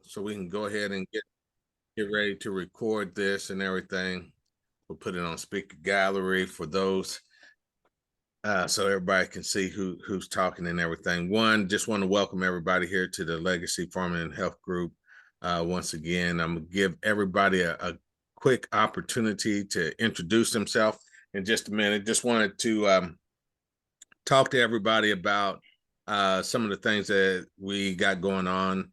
so we can go ahead and get ready to record this and everything. We'll put it on speaker gallery for those, so everybody can see who's talking and everything. Just want to welcome everybody here to the Legacy Farming and Health Group. Once again, I'm gonna give everybody a quick opportunity to introduce themselves in just a minute. Just wanted to talk to everybody about some of the things that we got going on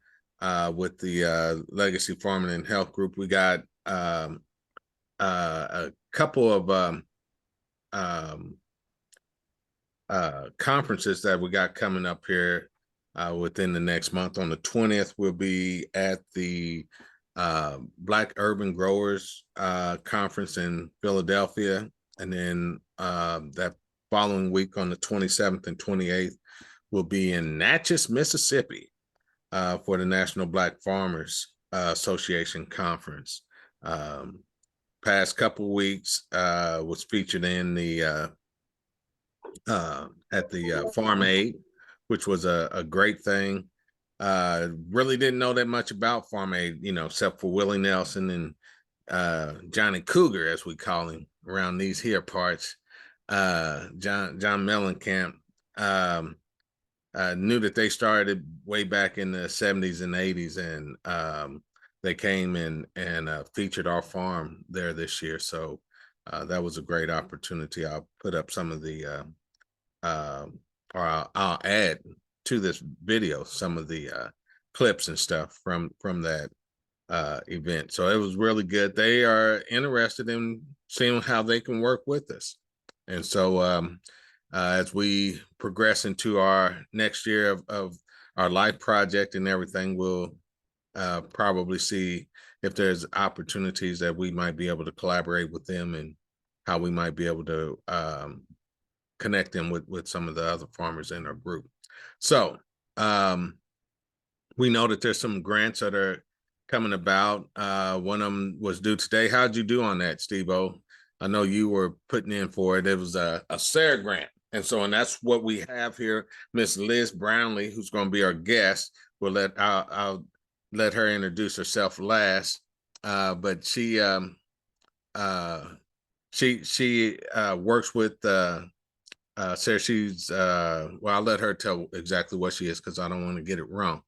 with the Legacy Farming and Health Group. We got a couple of conferences that we got coming up here within the next month. On the 20th, we'll be at the Black Urban Growers Conference in Philadelphia. And then that following week on the 27th and 28th, we'll be in Natchez, Mississippi for the National Black Farmers Association Conference. Past couple weeks was featured in the at the Farm Aid, which was a great thing. Really didn't know that much about Farm Aid, except for Willie Nelson and Johnny Cougar, as we call him around these here parts. John Mellencamp knew that they started way back in the 70s and 80s, and they came in and featured our farm there this year. So that was a great opportunity. I'll put up some of the or I'll add to this video some of the clips and stuff from that event. So it was really good. They are interested in seeing how they can work with us. And so as we progress into our next year of our life project and everything, we'll probably see if there's opportunities that we might be able to collaborate with them and how we might be able to connect them with some of the other farmers in our group. So we know that there's some grants that are coming about. One of them was due today. How'd you do on that, Steve-O? I know you were putting in for it. It was a SARE grant. And that's what we have here. Miss Liz Brownlee, who's going to be our guest. I'll let her introduce herself last. But she works with SARE. She's well, I'll let her tell exactly what she is because I don't want to get it wrong.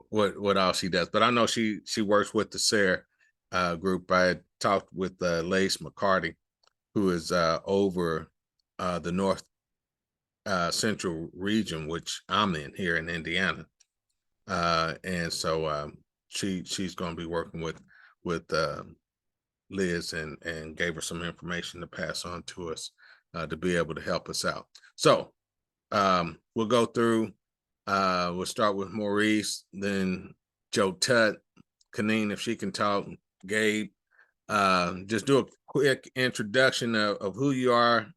What all she does, but I know she works with the SARE group. I talked with Lace McCarty, who is over the North Central region, which I'm in here in Indiana, and so she's going to be working with Liz and gave her some information to pass on to us to be able to help us out. So we'll go through. We'll start with Maurice, then Joe Tutt, Kaneen, if she can talk, Gabe. Just do a quick introduction of who you are,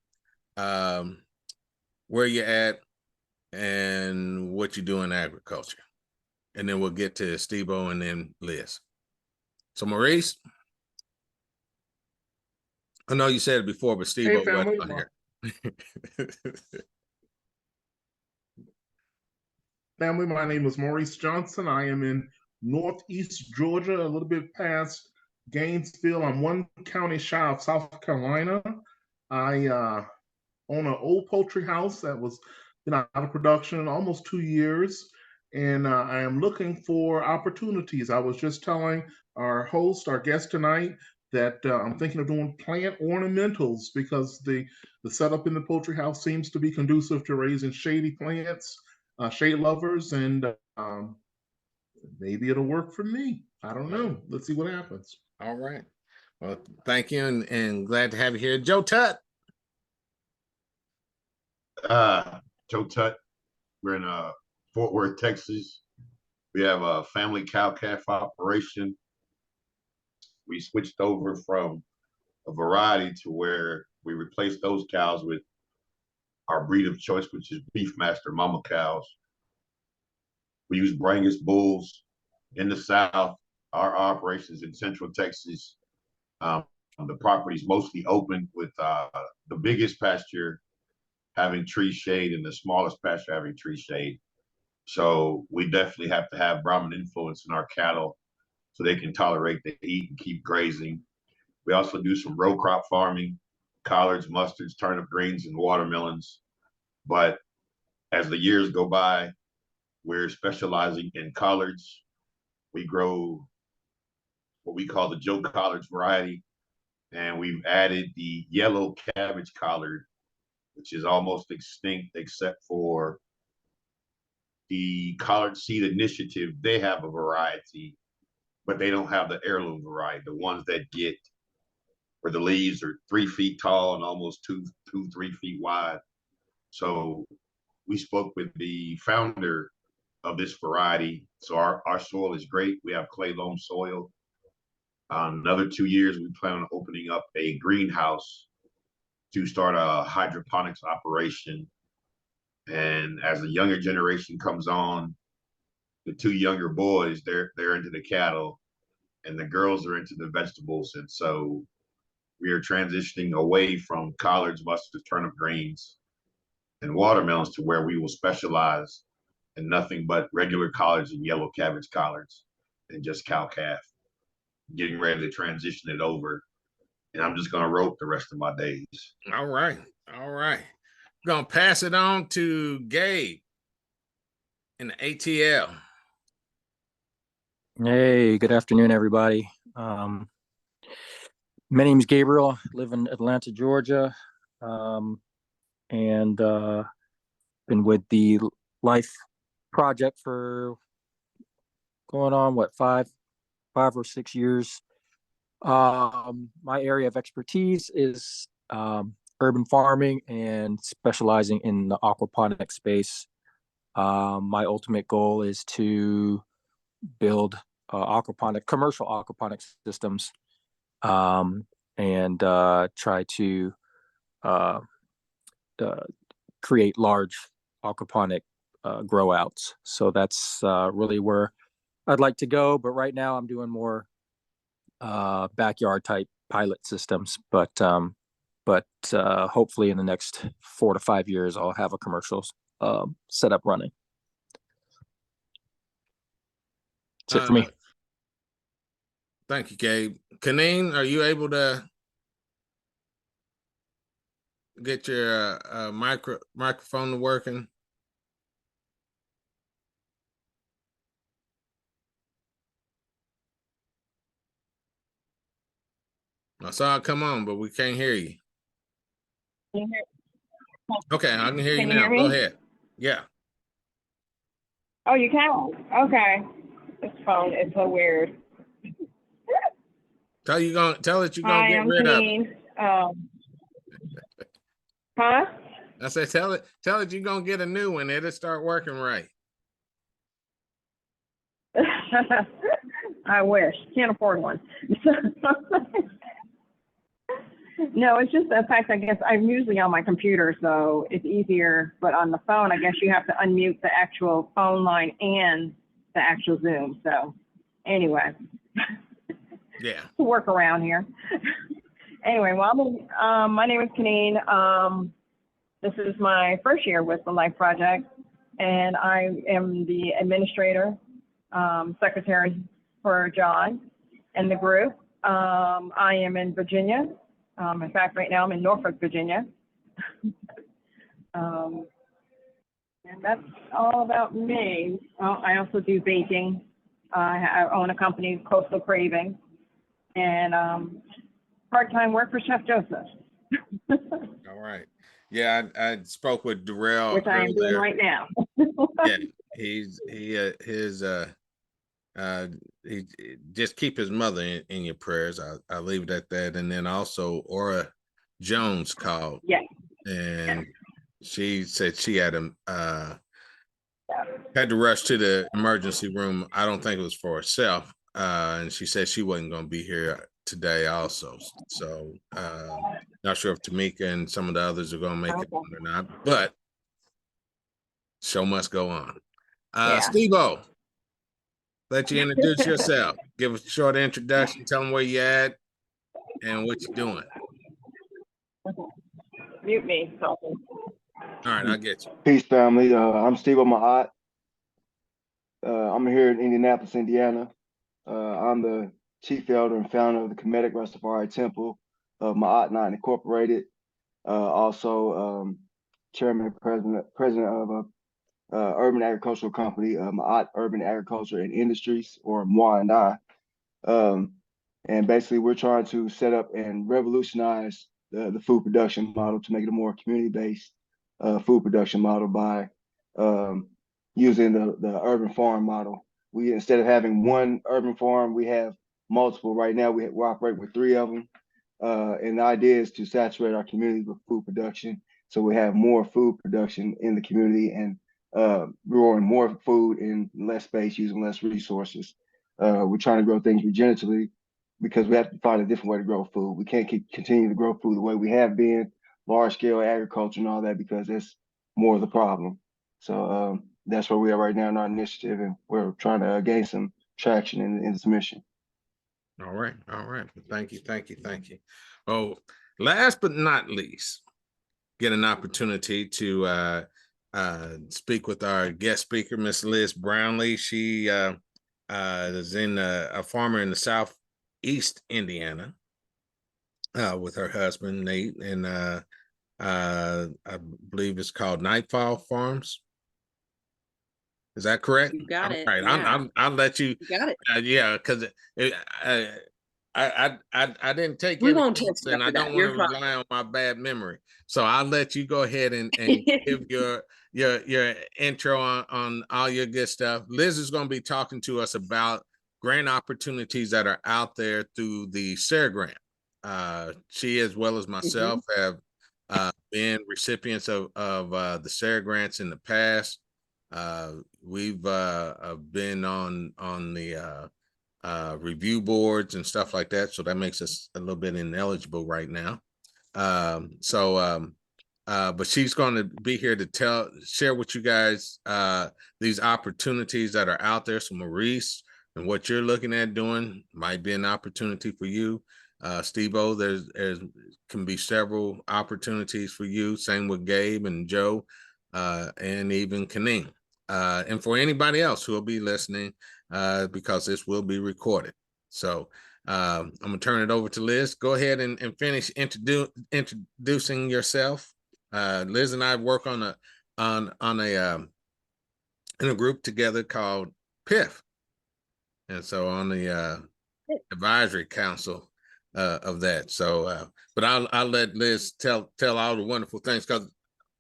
where you're at, and what you do in agriculture. And then we'll get to Steve-O and then Liz. So Maurice, I know you said it before, but Steve-O wasn't on here. Family, my name is Maurice Johnson. I am in Northeast Georgia, a little bit past Gainesville. I'm one county shy of South Carolina. I own an old poultry house that was been out of production almost 2 years, and I am looking for opportunities. I was just telling our guest tonight, that I'm thinking of doing plant ornamentals because the setup in the poultry house seems to be conducive to raising shady plants, shade lovers, and maybe it'll work for me. I don't know. Let's see what happens. All right. Well, thank you, and glad to have you here. Joe Tutt. Joe Tutt. We're in Fort Worth, Texas. We have a family cow-calf operation. We switched over from a variety to where we replaced those cows with our breed of choice, which is Beefmaster mama cows. We use Brangus bulls in the South. Our operations in Central Texas. The property is mostly open, with the biggest pasture having tree shade and the smallest pasture having tree shade. So we definitely have to have Brahman influence in our cattle so they can tolerate the heat and keep grazing. We also do some row crop farming, collards, mustards, turnip greens, and watermelons. But as the years go by, we're specializing in collards. We grow what we call the Joe Collards variety, and we've added the yellow cabbage collard, which is almost extinct except for the Collard Seed Initiative. They have a variety, but they don't have the heirloom variety, the ones that get where the leaves are 3 feet tall and almost 3 feet wide. So we spoke with the founder of this variety. So our soil is great. We have clay loam soil. Another 2 years, we plan on opening up a greenhouse to start a hydroponics operation. And as the younger generation comes on, the two younger boys, they're into the cattle, and the girls are into the vegetables. And so we are transitioning away from collards, mustards, turnip greens, and watermelons to where we will specialize in nothing but regular collards and yellow cabbage collards and just cow calf. Getting ready to transition it over, and I'm just gonna rope the rest of my days. All right. All right. I'm gonna pass it on to Gabe in the ATL. Hey, good afternoon, everybody. My name is Gabriel. I live in Atlanta, Georgia, and been with the Life Project for going on five or 6 years. My area of expertise is urban farming and specializing in the aquaponic space. My ultimate goal is to build commercial aquaponic systems, and try to create large aquaponic grow outs. So that's really where I'd like to go. But right now I'm doing more backyard type pilot systems. But hopefully in the next 4 to 5 years, I'll have a commercial setup running. That's it for me. Thank you, Gabe. Kaneen, are you able to get your microphone working? I saw it come on, but we can't hear you. Okay, I can hear you now. Go ahead. Yeah. Oh, you can? Okay. This phone is so weird. Tell it you're gonna get rid of it. Huh? I said, tell it you're gonna get a new one. It'll start working right. I wish. Can't afford one. No, it's just the fact, I guess I'm usually on my computer, so it's easier. But on the phone, I guess you have to unmute the actual phone line and the actual Zoom. So anyway. Yeah. Work around here. Anyway, well, my name is Kaneen. This is my first year with the Life Project, and I am the administrator, secretary for John and the group. I am in Virginia. In fact, right now I'm in Norfolk, Virginia. And that's all about me. I also do baking. I own a company, Coastal Craving, and part-time work for Chef Joseph. All right. Yeah, I spoke with Darrell, which I am doing right now. Yeah, he just keep his mother in your prayers. I leave it at that. And then also Aura Jones called. Yeah. And she said she had had to rush to the emergency room. I don't think it was for herself. And she said she wasn't going to be here today also. So not sure if Tamika and some of the others are going to make it or not, but show must go on. Steve-O, let you introduce yourself. Give us a short introduction. Tell them where you at and what you're doing. Mute me. All right, I'll get you. Peace, family. I'm Steve-O Mahat. I'm here in Indianapolis, Indiana. I'm the chief elder and founder of the Kemetic Rastafari Temple of Ma'at Nine Incorporated. Also, chairman and president of a urban agricultural company, Ma'at Urban Agriculture and Industries, or MWA&I. And basically, we're trying to set up and revolutionize the food production model to make it a more community-based food production model by using the urban farm model. We, instead of having one urban farm, we have multiple. Right now, we operate with 3 of them. And the idea is to saturate our communities with food production, so we have more food production in the community and growing more food in less space, using less resources. We're trying to grow things regeneratively because we have to find a different way to grow food. We can't continue to grow food the way we have been, large scale agriculture and all that, because that's more of the problem. So that's where we are right now in our initiative, and we're trying to gain some traction in this mission. All right. Thank you. Oh, last but not least, get an opportunity to speak with our guest speaker, Miss Liz Brownlee. She is a farmer in the southeast Indiana with her husband Nate, and I believe it's called Nightfall Farms. Is that correct? You got it. Right. Yeah. I'll let you. You got it. Yeah, because I didn't take We any won't notes, text and I after don't that. want You're to fine. rely on my bad memory. So I'll let you go ahead and give your intro on all your good stuff. Liz is going to be talking to us about grant opportunities that are out there through the SARE grant. She, as well as myself, have been recipients of the SARE grants in the past. We've been on the review boards and stuff like that, so that makes us a little bit ineligible right now. But she's going to be here to share with you guys these opportunities that are out there. So Maurice, and what you're looking at doing might be an opportunity for you. Steve-O, there's can be several opportunities for you. Same with Gabe and Joe, and even Kaneen. And for anybody else who will be listening, because this will be recorded. So I'm gonna turn it over to Liz. Go ahead and finish introducing yourself. Liz and I work in a group together called PIF, and so on the advisory council of that. So, but I'll let Liz tell all the wonderful things, because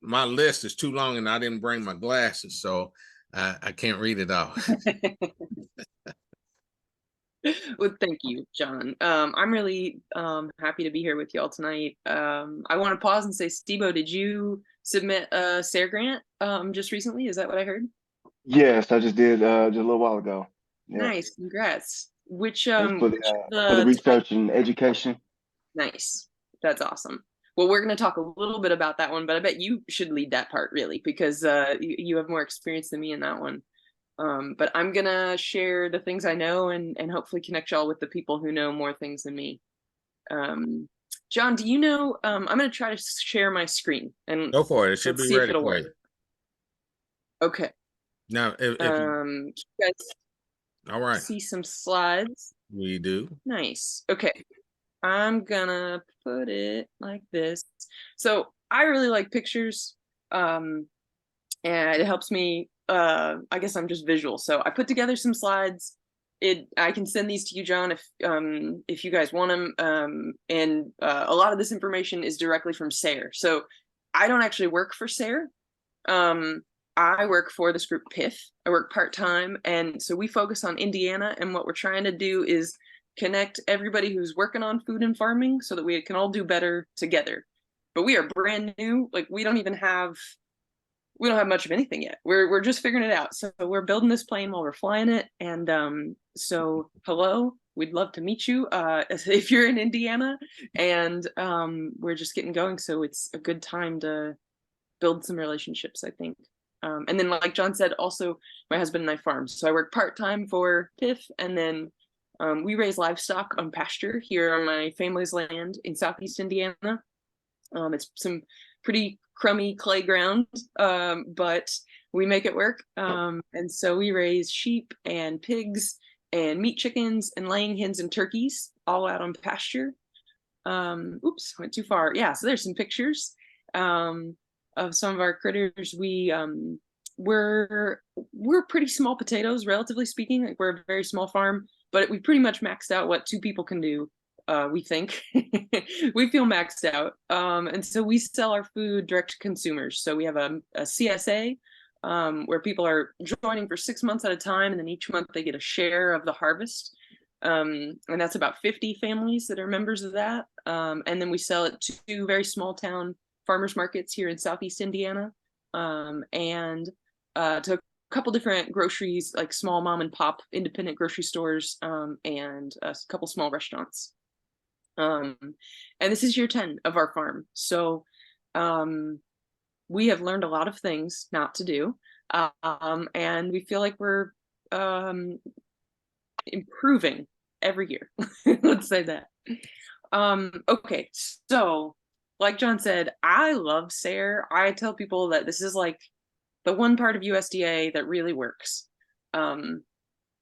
my list is too long and I didn't bring my glasses, so I can't read it all. Well, thank you, John. I'm really happy to be here with y'all tonight. I want to pause and say, Steve-O, did you submit a SARE grant just recently? Is that what I heard? Yes, I just did just a little while ago. Yeah. Nice, congrats. Which for the research and education. Nice, that's awesome. Well, we're going to talk a little bit about that one, but I bet you should lead that part, really, because you have more experience than me in that one. But I'm going to share the things I know and hopefully connect y'all with the people who know more things than me. John, do you know, I'm going to try to share my screen. And go for it. It should be ready for you. Okay. Now, if you guys all right, see some slides? We do. Nice. Okay. I'm gonna put it like this. So I really like pictures, and it helps me. I guess I'm just visual. So I put together some slides. I can send these to you, John, if you guys want them. And a lot of this information is directly from SARE. So I don't actually work for SARE. I work for this group PIF. I work part-time, and so we focus on Indiana, and what we're trying to do is connect everybody who's working on food and farming so that we can all do better together. But we are brand new. Like, we don't have much of anything yet. We're just figuring it out. So we're building this plane while we're flying it. And so hello, we'd love to meet you if you're in Indiana. And we're just getting going. So it's a good time to build some relationships, I think. And then, like John said, also my husband and I farm. So I work part-time for PIF, and then we raise livestock on pasture here on my family's land in southeast Indiana. It's some pretty crummy clay ground, but we make it work. And so we raise sheep and pigs and meat chickens and laying hens and turkeys all out on pasture. Oops, went too far. Yeah, so there's some pictures of some of our critters. We're pretty small potatoes, relatively speaking. Like, we're a very small farm, but we pretty much maxed out what 2 people can do. We think we feel maxed out. And so we sell our food direct to consumers. So we have a CSA where people are joining for 6 months at a time, and then each month they get a share of the harvest. And that's about 50 families that are members of that. And then we sell it to very small town farmers markets here in Southeast Indiana, and to a couple different groceries, like small mom and pop independent grocery stores, and a couple small restaurants. And this is year 10 of our farm. So we have learned a lot of things not to do. And we feel like we're improving every year. Let's say that. Okay, so like John said, I love SARE. I tell people that this is like the one part of USDA that really works,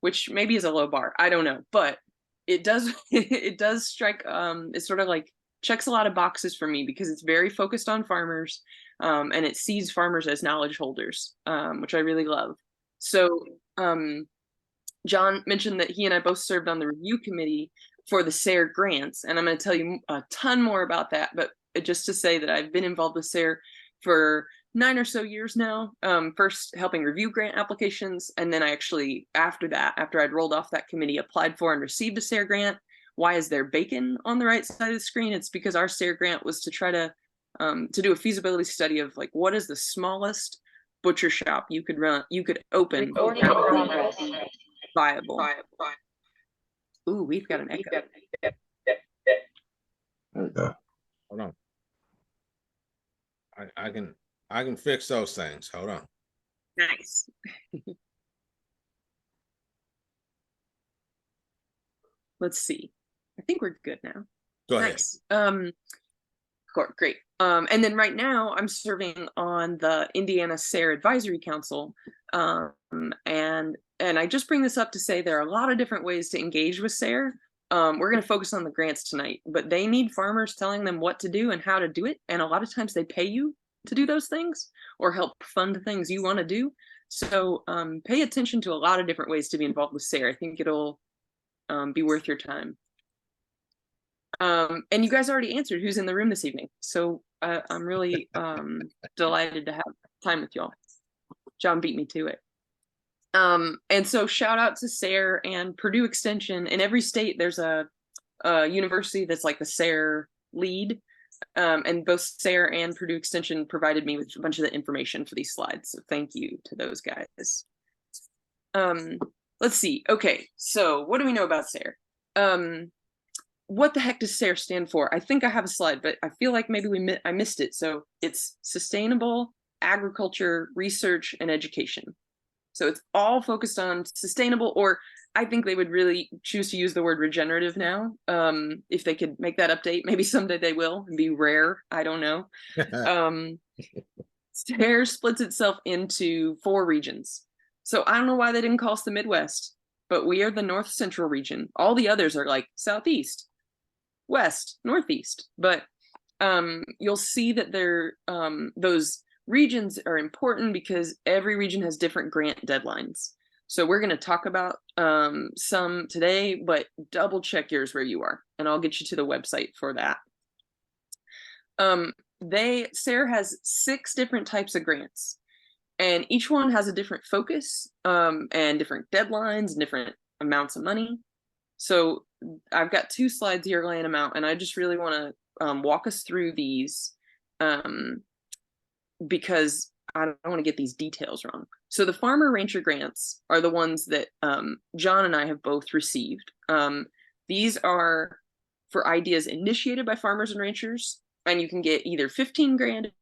which maybe is a low bar. I don't know, but it does it does strike. It sort of like checks a lot of boxes for me because it's very focused on farmers, and it sees farmers as knowledge holders, which I really love. So John mentioned that he and I both served on the review committee for the SARE grants, and I'm going to tell you a ton more about that, but just to say that I've been involved with SARE for 9 or so years now, first helping review grant applications, and then I actually, after I'd rolled off that committee, applied for and received a SARE grant. Why is there bacon on the right side of the screen? It's because our SARE grant was to try to do a feasibility study of like, what is the smallest butcher shop you could open viable. Ooh, we've got an echo. Hold on. I can fix those things. Hold on. Nice. Let's see. I think we're good now. Go ahead. Nice. Great. And then right now I'm serving on the Indiana SARE Advisory Council. And I just bring this up to say there are a lot of different ways to engage with SARE. We're going to focus on the grants tonight, but they need farmers telling them what to do and how to do it. And a lot of times they pay you to do those things or help fund things you want to do. So pay attention to a lot of different ways to be involved with SARE. I think it'll be worth your time. And you guys already answered who's in the room this evening. So I'm really delighted to have time with y'all. John beat me to it. And so shout out to SARE and Purdue Extension. In every state, there's a university that's like the SARE lead. And both SARE and Purdue Extension provided me with a bunch of the information for these slides. So thank you to those guys. Let's see. Okay, so what do we know about SARE? What the heck does SARE stand for? I think I have a slide, but I feel like maybe I missed it. So it's Sustainable Agriculture Research and Education. So it's all focused on sustainable, or I think they would really choose to use the word regenerative now. If they could make that update, maybe someday they will and be rare. I don't know. SARE splits itself into 4 regions. So I don't know why they didn't call us the Midwest, but we are the North Central region. All the others are like Southeast, West, Northeast. But you'll see that those regions are important because every region has different grant deadlines. So we're going to talk about some today, but double check yours where you are, and I'll get you to the website for that. SARE has 6 different types of grants, and each one has a different focus and different deadlines and different amounts of money. So I've got 2 slides here laying them out, and I just really want to walk us through these because I don't want to get these details wrong. So the farmer rancher grants are the ones that John and I have both received. These are for ideas initiated by farmers and ranchers, and you can get either 15 grand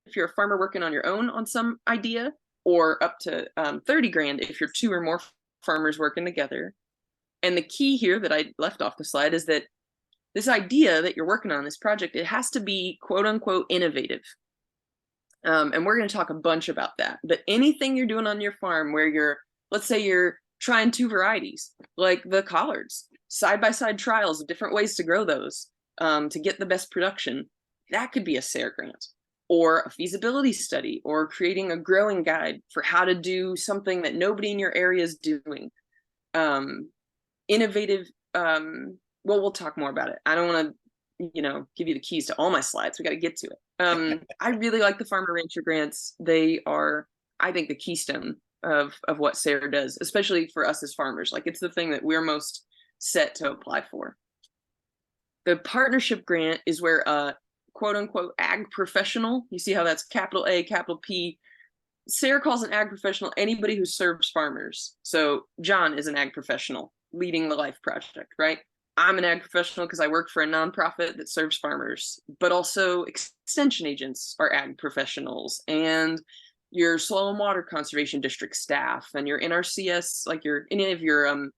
if you're a farmer working on your own on some idea, or up to 30 grand if you're 2 or more farmers working together. And the key here that I left off the slide is that this idea that you're working on, this project, it has to be quote unquote innovative. And we're going to talk a bunch about that. But anything you're doing on your farm where you're, let's say you're trying 2 varieties, like the collards, side-by-side trials of different ways to grow those to get the best production, that could be a SARE grant, or a feasibility study, or creating a growing guide for how to do something that nobody in your area is doing. Innovative, well, we'll talk more about it. I don't want to, give you the keys to all my slides. We got to get to it. I really like the Farmer Rancher grants. They are, I think, the keystone of what SARE does, especially for us as farmers. Like, it's the thing that we're most set to apply for. The partnership grant is where a quote unquote ag professional, you see how that's capital A, capital P. SARE calls an ag professional anybody who serves farmers. So John is an ag professional leading the Life Project, right? I'm an ag professional because I work for a nonprofit that serves farmers, but also extension agents are ag professionals, and your soil and water conservation district staff and your NRCS, like any of your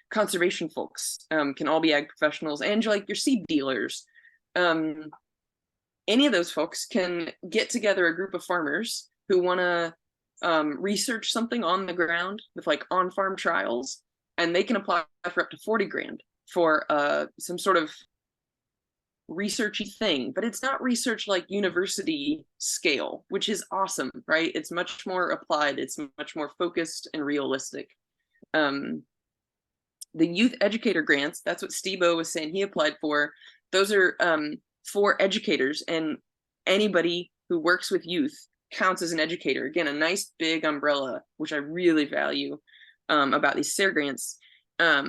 conservation folks can all be ag professionals, and your seed dealers. Any of those folks can get together a group of farmers who want to research something on the ground with on-farm trials, and they can apply for up to 40 grand for some sort of researchy thing. But it's not research like university scale, which is awesome, right? It's much more applied, it's much more focused and realistic. The youth educator grants, that's what Steve-O was saying he applied for. Those are for educators, and anybody who works with youth counts as an educator. Again, a nice big umbrella, which I really value about these SARE grants. Let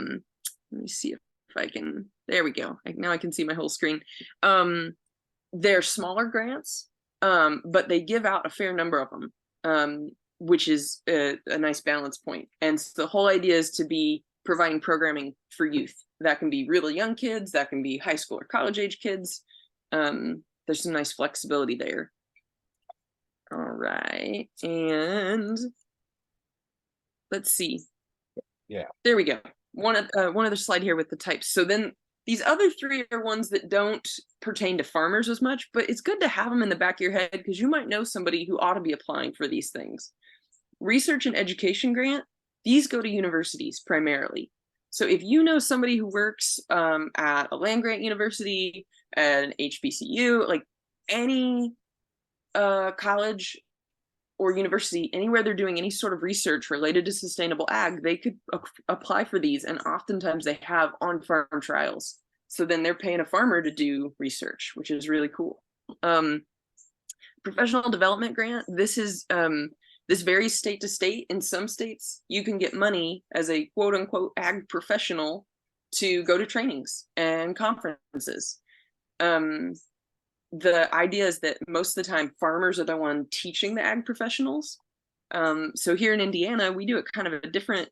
me see if I can, there we go. Now I can see my whole screen. They're smaller grants, but they give out a fair number of them, which is a nice balance point. And so the whole idea is to be providing programming for youth. That can be really young kids, that can be high school or college age kids. There's some nice flexibility there. All right, and let's see. Yeah, there we go. One other slide here with the types. So then these other 3 are ones that don't pertain to farmers as much, but it's good to have them in the back of your head because you might know somebody who ought to be applying for these things. Research and education grant, these go to universities primarily. So if you know somebody who works at a land-grant university, at an HBCU, like any college or university, anywhere they're doing any sort of research related to sustainable ag, they could apply for these, and oftentimes they have on-farm trials. So then they're paying a farmer to do research, which is really cool. Professional development grant, this varies state to state. In some states, you can get money as a quote unquote ag professional to go to trainings and conferences. The idea is that most of the time farmers are the one teaching the ag professionals. So here in Indiana, we do it kind of a different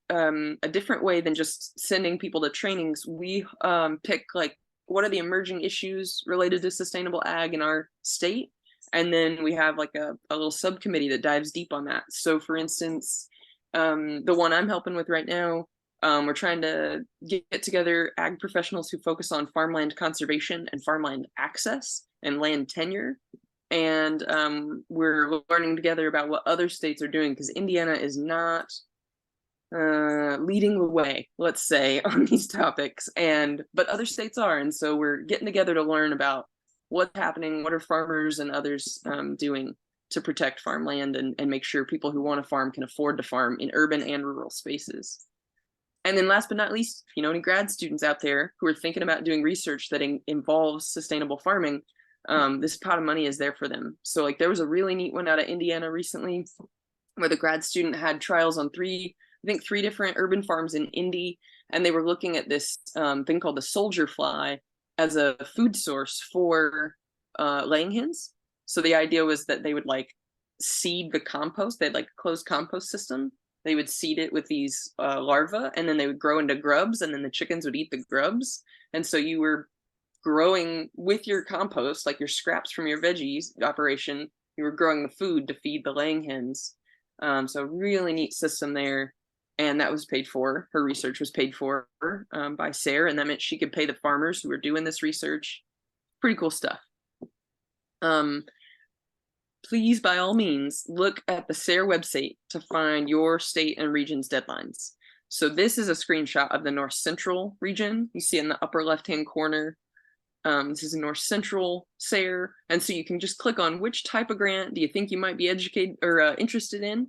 way than just sending people to trainings. We pick what are the emerging issues related to sustainable ag in our state, and then we have a little subcommittee that dives deep on that. So for instance, the one I'm helping with right now, we're trying to get together ag professionals who focus on farmland conservation and farmland access and land tenure. And we're learning together about what other states are doing, because Indiana is not leading the way, let's say, on these topics, but other states are. And so we're getting together to learn about what's happening, what are farmers and others doing to protect farmland and make sure people who want to farm can afford to farm in urban and rural spaces. And then last but not least, if you know any grad students out there who are thinking about doing research that involves sustainable farming, this pot of money is there for them. So there was a really neat one out of Indiana recently where the grad student had trials on three different urban farms in Indy, and they were looking at this thing called the soldier fly as a food source for laying hens. So the idea was that they would seed the compost. They had a closed compost system. They would seed it with these larvae, and then they would grow into grubs, and then the chickens would eat the grubs. And so you were growing with your compost, your scraps from your veggies operation, you were growing the food to feed the laying hens. So really neat system there. And that was paid for. Her research was paid for by SARE, and that meant she could pay the farmers who were doing this research. Pretty cool stuff. please, by all means, look at the SARE website to find your state and region's deadlines. So this is a screenshot of the North Central region. You see in the upper left-hand corner. This is a North Central SARE. And so you can just click on which type of grant do you think you might be educated or interested in.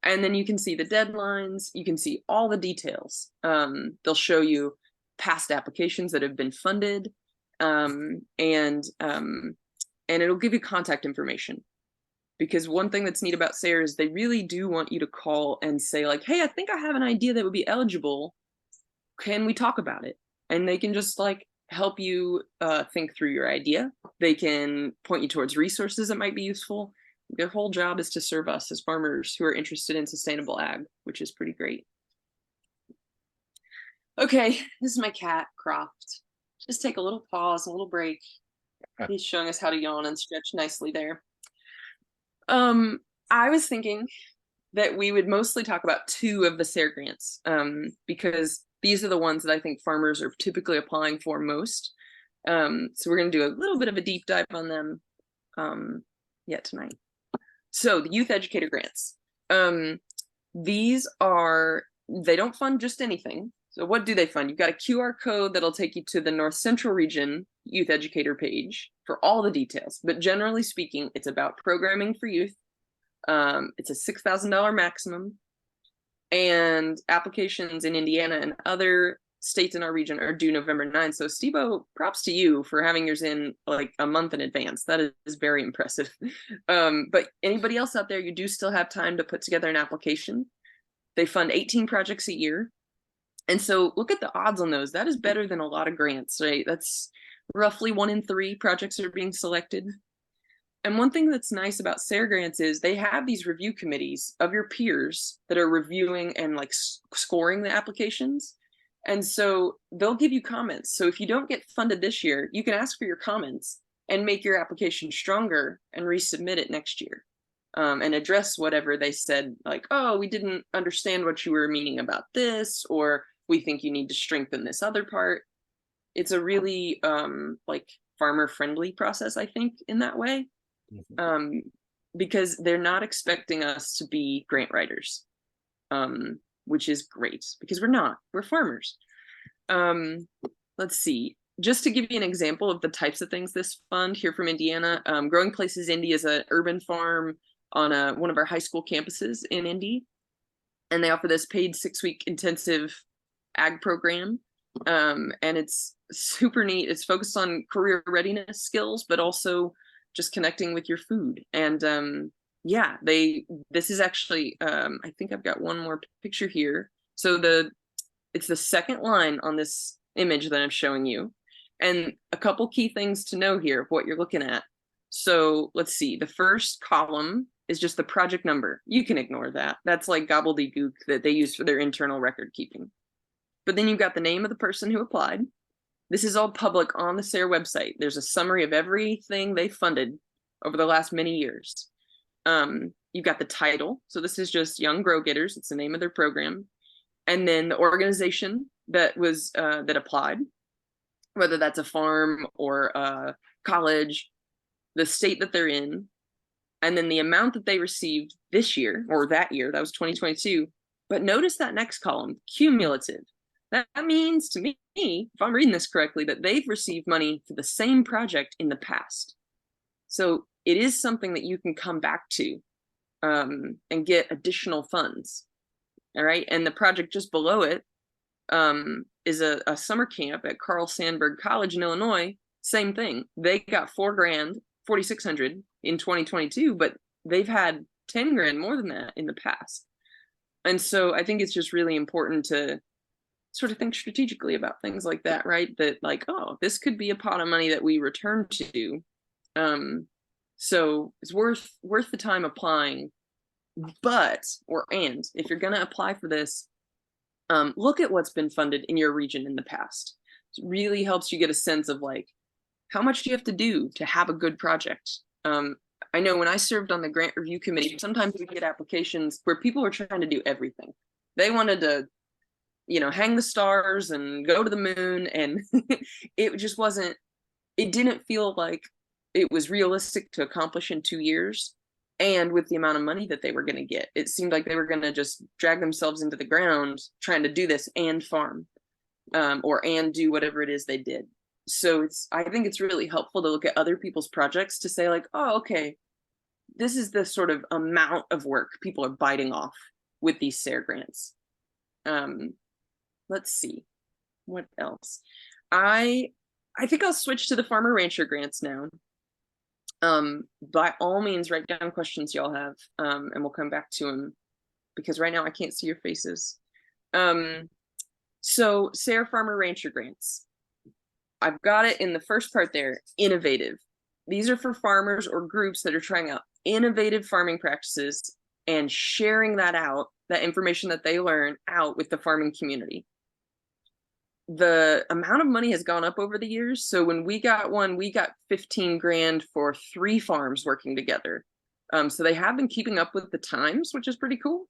And then you can see the deadlines. You can see all the details. They'll show you past applications that have been funded. And it'll give you contact information. Because one thing that's neat about SARE is they really do want you to call and say like, hey, I think I have an idea that would be eligible. Can we talk about it? And they can just like help you think through your idea. They can point you towards resources that might be useful. Their whole job is to serve us as farmers who are interested in sustainable ag, which is pretty great. Okay, this is my cat, Croft. Just take a little pause, a little break. He's showing us how to yawn and stretch nicely there. I was thinking that we would mostly talk about 2 of the SARE grants, because these are the ones that I think farmers are typically applying for most. So we're going to do a little bit of a deep dive on them tonight. So the youth educator grants. These are, they don't fund just anything. So what do they fund? You've got a QR code that'll take you to the North Central Region Youth Educator page for all the details. But generally speaking, it's about programming for youth. It's a $6,000 maximum. And applications in Indiana and other states in our region are due November 9th. So Steve-O, props to you for having yours in like a month in advance. That is very impressive. But anybody else out there, you do still have time to put together an application. They fund 18 projects a year. And so look at the odds on those. That is better than a lot of grants, right? That's roughly 1 in 3 projects are being selected. And one thing that's nice about SARE grants is they have these review committees of your peers that are reviewing and like scoring the applications. And so they'll give you comments. So if you don't get funded this year, you can ask for your comments and make your application stronger and resubmit it next year. And address whatever they said, like, oh, we didn't understand what you were meaning about this, or we think you need to strengthen this other part. It's a really like farmer-friendly process, I think, in that way. Because they're not expecting us to be grant writers, which is great because we're not. We're farmers. Let's see. Just to give you an example of the types of things this fund here from Indiana, Growing Places Indy is an urban farm on one of our high school campuses in Indy, and they offer this paid 6-week intensive ag program, and it's super neat. It's focused on career readiness skills, but also just connecting with your food. And yeah, this is actually I think I've got one more picture here. So it's the second line on this image that I'm showing you, and a couple key things to know here of what you're looking at. So let's see, the first column is just the project number. You can ignore that. That's like gobbledygook that they use for their internal record keeping. But then you've got the name of the person who applied. This is all public on the SARE website. There's a summary of everything they funded over the last many years. You've got the title. So this is just Young Grow Getters. It's the name of their program. And then the organization that was that applied, whether that's a farm or a college, the state that they're in, and then the amount that they received this year or that year. That was 2022. But notice that next column, cumulative. That means to me, if I'm reading this correctly, that they've received money for the same project in the past. So it is something that you can come back to and get additional funds. All right. And the project just below it is a summer camp at Carl Sandburg College in Illinois. Same thing. They got $4,000, $4,600 in 2022, but they've had 10 grand more than that in the past. And so I think it's just really important to sort of think strategically about things like that, right? That like, oh, this could be a pot of money that we return to. So it's worth the time applying. But, if you're going to apply for this, look at what's been funded in your region in the past. It really helps you get a sense of like, how much do you have to do to have a good project? I know when I served on the grant review committee, sometimes we get applications where people were trying to do everything. They wanted to, hang the stars and go to the moon, and it just wasn't, it didn't feel like it was realistic to accomplish in 2 years. and with the amount of money that they were going to get. It seemed like they were going to just drag themselves into the ground trying to do this and farm, and do whatever it is they did. So I think it's really helpful to look at other people's projects to say like, oh, okay, this is the sort of amount of work people are biting off with these SARE grants. Let's see, what else? I think I'll switch to the farmer rancher grants now. By all means, write down questions y'all have, and we'll come back to them, because right now I can't see your faces. So SARE farmer rancher grants. I've got it in the first part there, innovative. These are for farmers or groups that are trying out innovative farming practices and sharing that information that they learn out with the farming community. The amount of money has gone up over the years. So when we got one, we got 15 grand for 3 farms working together. So they have been keeping up with the times, which is pretty cool.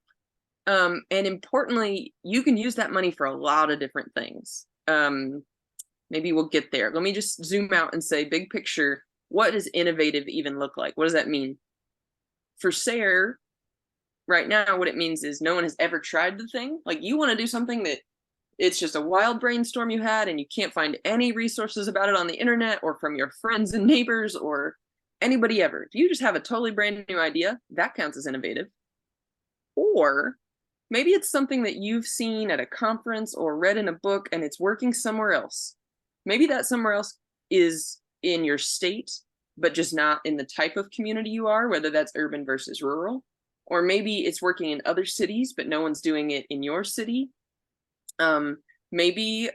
And importantly, you can use that money for a lot of different things. Maybe we'll get there. Let me just zoom out and say, big picture, what does innovative even look like? What does that mean? For SARE, right now, what it means is no one has ever tried the thing. Like, you want to do something that it's just a wild brainstorm you had and you can't find any resources about it on the internet or from your friends and neighbors or anybody ever. If you just have a totally brand new idea, that counts as innovative. Or maybe it's something that you've seen at a conference or read in a book and it's working somewhere else. Maybe that somewhere else is in your state, but just not in the type of community you are, whether that's urban versus rural. Or maybe it's working in other cities, but no one's doing it in your city. Maybe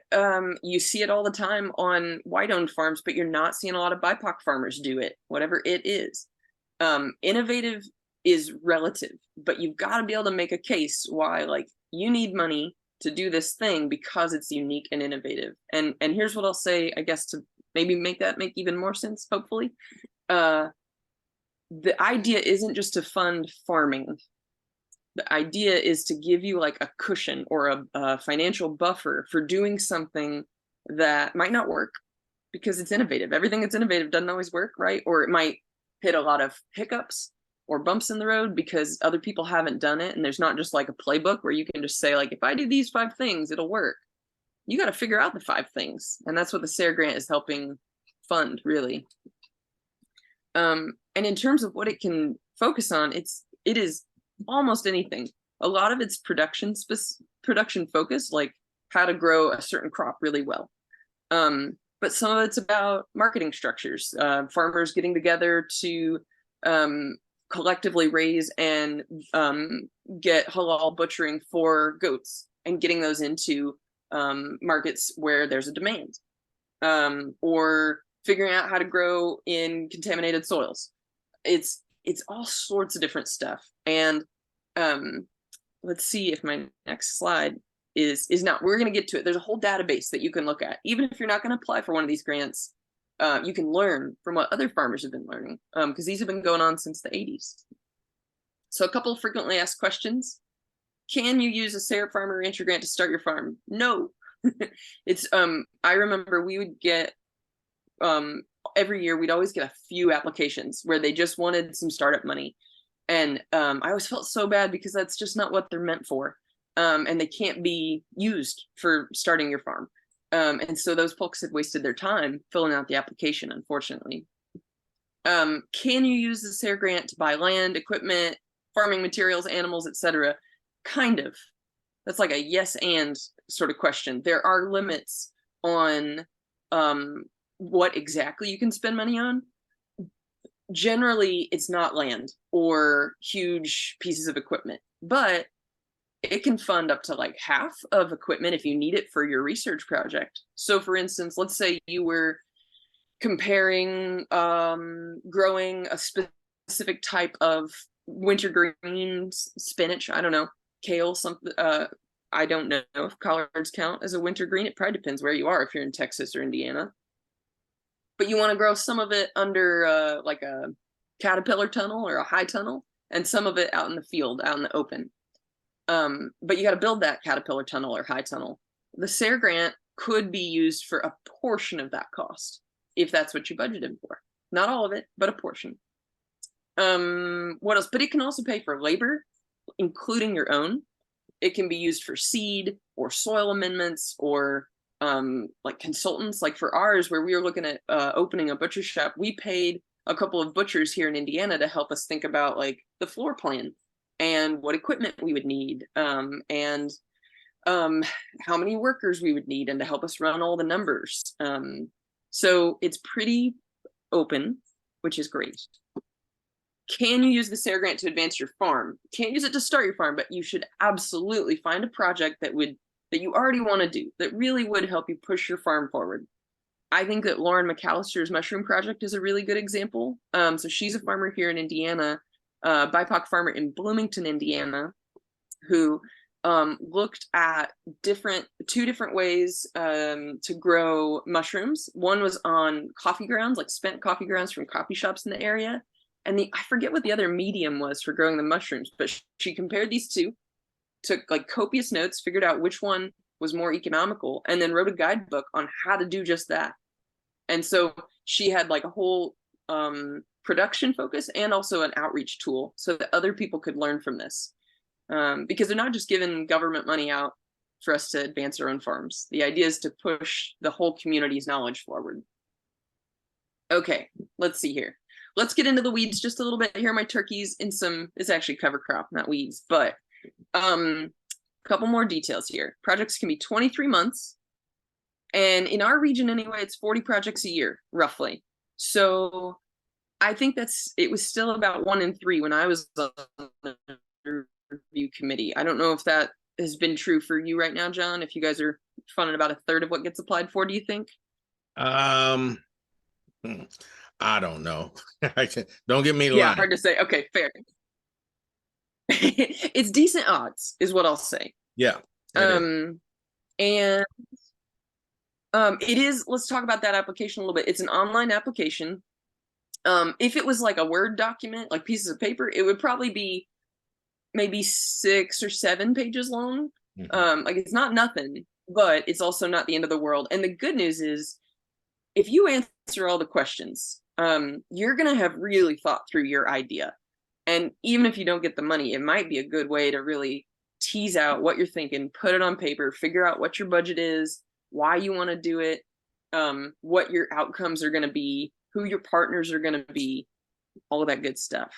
you see it all the time on white-owned farms, but you're not seeing a lot of BIPOC farmers do it, whatever it is. Innovative is relative, but you've got to be able to make a case why, like, you need money to do this thing because it's unique and innovative. And here's what I'll say, I guess, to maybe make that make even more sense, hopefully. The idea isn't just to fund farming. The idea is to give you like a cushion or a financial buffer for doing something that might not work because it's innovative. Everything that's innovative doesn't always work, right? Or it might hit a lot of hiccups or bumps in the road because other people haven't done it. And there's not just like a playbook where you can just say, like, if I do these 5 things, it'll work. You got to figure out the 5 things. And that's what the SARE grant is helping fund, really. And in terms of what it can focus on, it is almost anything. A lot of it's production focused, like how to grow a certain crop really well. But some of it's about marketing structures, farmers getting together to collectively raise and get halal butchering for goats and getting those into markets where there's a demand, or figuring out how to grow in contaminated soils. It's all sorts of different stuff. And let's see if my next slide is not, we're going to get to it. There's a whole database that you can look at. Even if you're not going to apply for one of these grants, you can learn from what other farmers have been learning, because these have been going on since the 80s. So a couple of frequently asked questions. Can you use a SARE farmer rancher grant to start your farm? No. It's I remember we would get every year we'd always get a few applications where they just wanted some startup money. And I always felt so bad because that's just not what they're meant for. And they can't be used for starting your farm. And so those folks had wasted their time filling out the application, unfortunately. Can you use the SARE grant to buy land, equipment, farming materials, animals, etc.? Kind of. That's like a yes and sort of question. There are limits on what exactly you can spend money on. Generally, it's not land or huge pieces of equipment, but it can fund up to like half of equipment if you need it for your research project. So for instance, let's say you were comparing growing a specific type of winter greens, spinach, I don't know, kale, something. I don't know if collards count as a winter green. It probably depends where you are, if you're in Texas or Indiana. But you want to grow some of it under like a caterpillar tunnel or a high tunnel, and some of it out in the field, out in the open. But you got to build that caterpillar tunnel or high tunnel. The SARE grant could be used for a portion of that cost, if that's what you budgeted for. Not all of it, but a portion. What else? But it can also pay for labor, including your own. It can be used for seed or soil amendments or like consultants. Like for ours, where we were looking at opening a butcher shop, we paid a couple of butchers here in Indiana to help us think about like the floor plan and what equipment we would need, and how many workers we would need, and to help us run all the numbers. So it's pretty open, which is great. Can you use the SARE grant to advance your farm? Can't use it to start your farm, but you should absolutely find a project that you already want to do, that really would help you push your farm forward. I think that Lauren McAllister's mushroom project is a really good example. So she's a farmer here in Indiana, BIPOC farmer in Bloomington, Indiana, who looked at two different ways to grow mushrooms. One was on coffee grounds, like spent coffee grounds from coffee shops in the area. And I forget what the other medium was for growing the mushrooms, but she compared these two, took like copious notes, figured out which one was more economical, and then wrote a guidebook on how to do just that. And so she had like a whole production focus and also an outreach tool so that other people could learn from this. Because they're not just giving government money out for us to advance our own farms. The idea is to push the whole community's knowledge forward. Okay, let's see here. Let's get into the weeds just a little bit. Here are my turkeys in it's actually cover crop, not weeds, but a couple more details here. Projects can be 23 months. And in our region anyway, it's 40 projects a year, roughly. So I think it was still about 1 in 3 when I was on the review committee. I don't know if that has been true for you right now, John, if you guys are funding about 1/3 of what gets applied for, do you think? I don't know. Don't get me lying. Yeah, hard to say. Okay, fair. It's decent odds, is what I'll say. Yeah. And it is, let's talk about that application a little bit. It's an online application. If it was like a Word document, like pieces of paper, it would probably be maybe 6 or 7 pages long. Mm-hmm. Like it's not nothing, but it's also not the end of the world. And the good news is, if you answer all the questions, you're going to have really thought through your idea. And even if you don't get the money, it might be a good way to really tease out what you're thinking, put it on paper, figure out what your budget is, why you want to do it, what your outcomes are going to be, who your partners are going to be, all of that good stuff.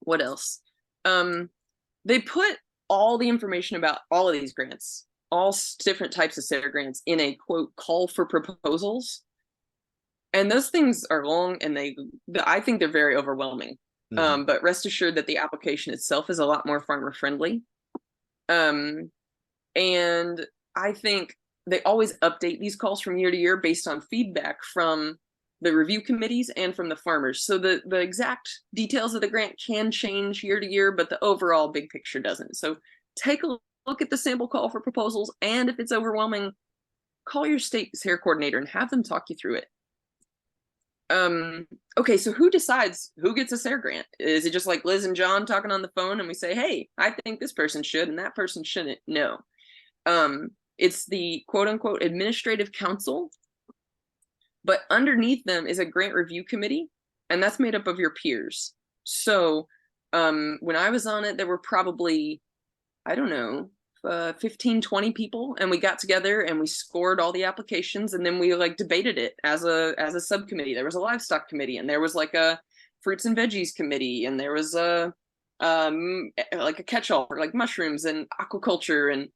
What else? They put all the information about all of these grants, all different types of SARE grants, in a quote call for proposals. And those things are long, and I think they're very overwhelming. Mm-hmm. But rest assured that the application itself is a lot more farmer friendly. And I think they always update these calls from year to year based on feedback from the review committees and from the farmers. So the exact details of the grant can change year to year, but the overall big picture doesn't. So take a look at the sample call for proposals, and if it's overwhelming, call your state SARE coordinator and have them talk you through it. Okay, so who decides who gets a SARE grant? Is it just like Liz and John talking on the phone and we say, hey, I think this person should and that person shouldn't? No. It's the quote unquote administrative council, but underneath them is a grant review committee, and that's made up of your peers. So when I was on it, there were probably, I don't know, 15, 20 people, and we got together and we scored all the applications, and then we like debated it as a subcommittee. There was a livestock committee, and there was like a fruits and veggies committee, and there was a like a catch-all for like mushrooms and aquaculture and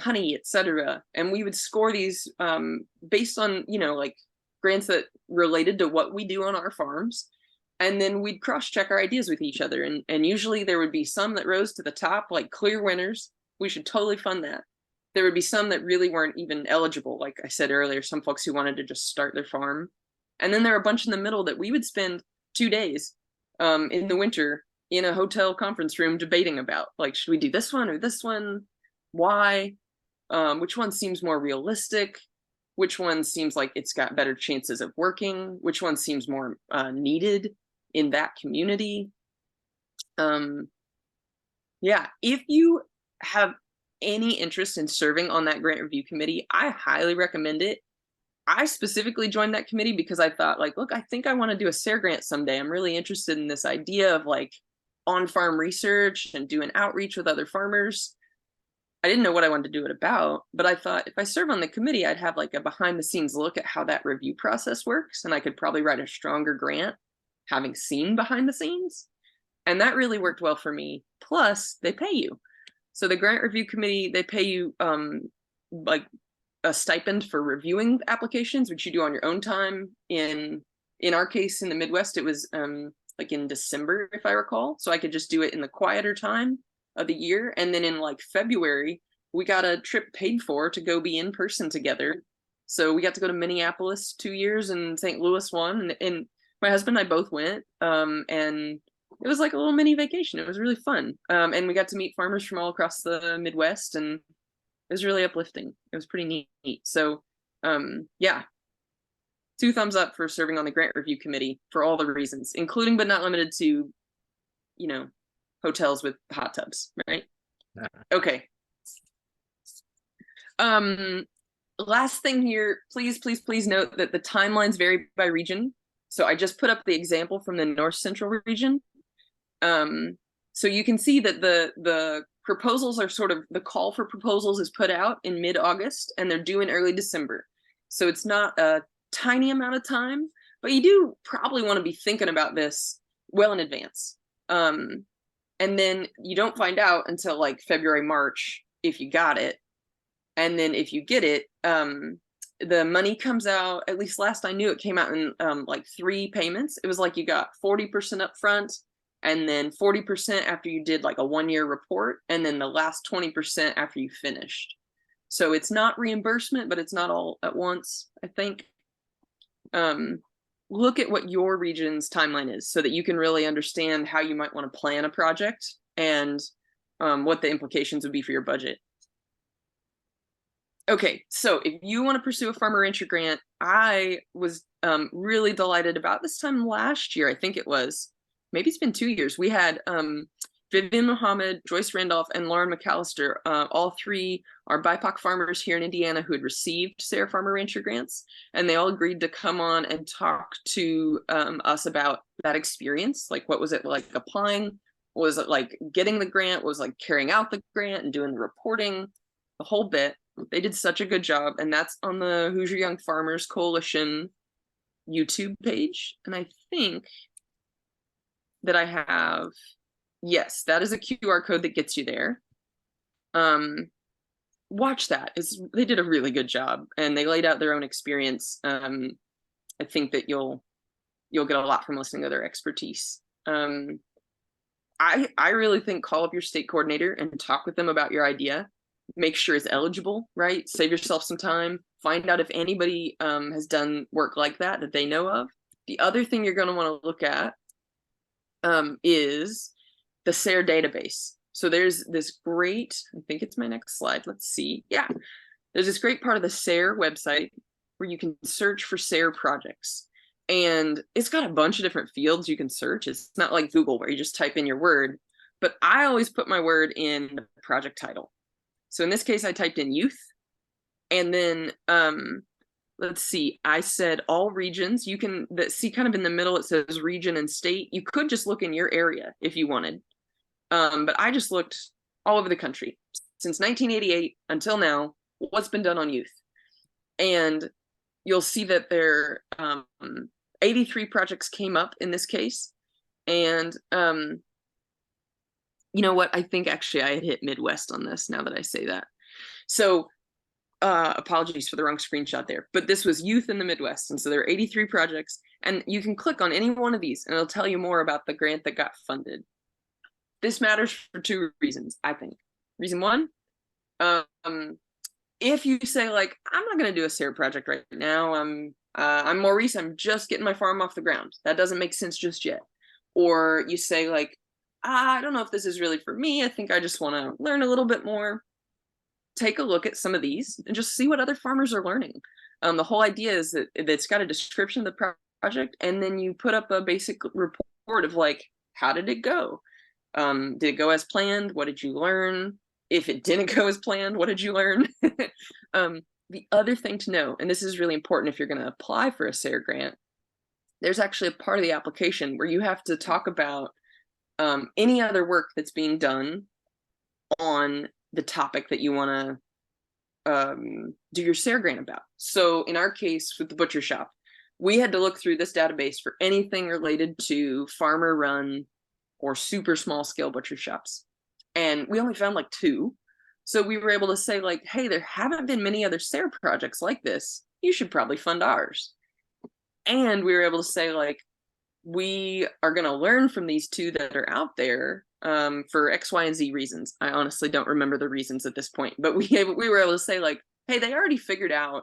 honey, etc. And we would score these based on, you know, like grants that related to what we do on our farms. And then we'd cross-check our ideas with each other. And usually there would be some that rose to the top, like clear winners. We should totally fund that. There would be some that really weren't even eligible. Like I said earlier, some folks who wanted to just start their farm. And then there are a bunch in the middle that we would spend 2 days in the winter in a hotel conference room debating about. Like, should we do this one or this one? Why? Which one seems more realistic? Which one seems like it's got better chances of working? Which one seems more needed in that community? Yeah, if you have any interest in serving on that grant review committee, I highly recommend it. I specifically joined that committee because I thought, like, look, I think I want to do a SARE grant someday. I'm really interested in this idea of like on-farm research and doing outreach with other farmers. I didn't know what I wanted to do it about, but I thought if I serve on the committee, I'd have like a behind the scenes look at how that review process works. And I could probably write a stronger grant having seen behind the scenes. And that really worked well for me. Plus they pay you. So the grant review committee, they pay you like a stipend for reviewing applications, which you do on your own time. In our case, in the Midwest, it was like in December, if I recall. So I could just do it in the quieter time of the year. And then in like February, we got a trip paid for to go be in person together. So we got to go to Minneapolis 2 years and St. Louis 1. And my husband and I both went. And it was like a little mini vacation. It was really fun. And we got to meet farmers from all across the Midwest, and it was really uplifting. It was pretty neat. So yeah, 2 thumbs up for serving on the grant review committee for all the reasons, including but not limited to, you know, hotels with hot tubs, right? Okay. Last thing here, please note that the timelines vary by region. So I just put up the example from the North Central region. So you can see that the proposals are sort of, the call for proposals is put out in mid-August and they're due in early December. So it's not a tiny amount of time, but you do probably want to be thinking about this well in advance. And then you don't find out until like February, March, if you got it. And then if you get it, the money comes out, at least last I knew, it came out in like 3 payments. It was like you got 40% up front, and then 40% after you did like a 1-year report, and then the last 20% after you finished. So it's not reimbursement, but it's not all at once, I think. Look at what your region's timeline is so that you can really understand how you might want to plan a project and what the implications would be for your budget. Okay, so if you want to pursue a farmer rancher grant, I was really delighted about this time last year. I think it was, maybe it's been 2 years. We had Vivian Mohammed, Joyce Randolph, and Lauren McAllister. All 3 are BIPOC farmers here in Indiana who had received SARE Farmer Rancher grants, and they all agreed to come on and talk to us about that experience. Like, what was it like applying? What was it like getting the grant? What was it like carrying out the grant and doing the reporting? The whole bit. They did such a good job, and that's on the Hoosier Young Farmers Coalition YouTube page. And I think that I have, yes, that is a QR code that gets you there. Watch that. They did a really good job, and they laid out their own experience. I think that you'll get a lot from listening to their expertise. I really think call up your state coordinator and talk with them about your idea. Make sure it's eligible, right? Save yourself some time. Find out if anybody has done work like that they know of. The other thing you're going to want to look at is the SARE database. So there's this great, I think it's my next slide. Let's see. Yeah, there's this great part of the SARE website where you can search for SARE projects. And it's got a bunch of different fields you can search. It's not like Google where you just type in your word, but I always put my word in the project title. So in this case, I typed in youth, and then let's see, I said all regions. You can see kind of in the middle, it says region and state. You could just look in your area if you wanted. But I just looked all over the country since 1988 until now, what's been done on youth. And you'll see that there 83 projects came up in this case. And you know what? I think actually I had hit Midwest on this now that I say that. So apologies for the wrong screenshot there, but this was youth in the Midwest. And so there are 83 projects, and you can click on any one of these and it'll tell you more about the grant that got funded. This matters for 2 reasons, I think. Reason 1, if you say like, I'm not going to do a SARE project right now. I'm Maurice, I'm just getting my farm off the ground. That doesn't make sense just yet. Or you say like, I don't know if this is really for me. I think I just want to learn a little bit more. Take a look at some of these and just see what other farmers are learning. The whole idea is that it's got a description of the project, and then you put up a basic report of like, how did it go? Did it go as planned? What did you learn? If it didn't go as planned, what did you learn? the other thing to know, and this is really important if you're going to apply for a SARE grant, there's actually a part of the application where you have to talk about any other work that's being done on the topic that you want to do your SARE grant about. So in our case with the butcher shop, we had to look through this database for anything related to farmer run or super small scale butcher shops. And we only found like 2. So we were able to say like, hey, there haven't been many other SARE projects like this. You should probably fund ours. And we were able to say like, we are going to learn from these 2 that are out there for X, Y, and Z reasons. I honestly don't remember the reasons at this point, but we were able to say like, hey, they already figured out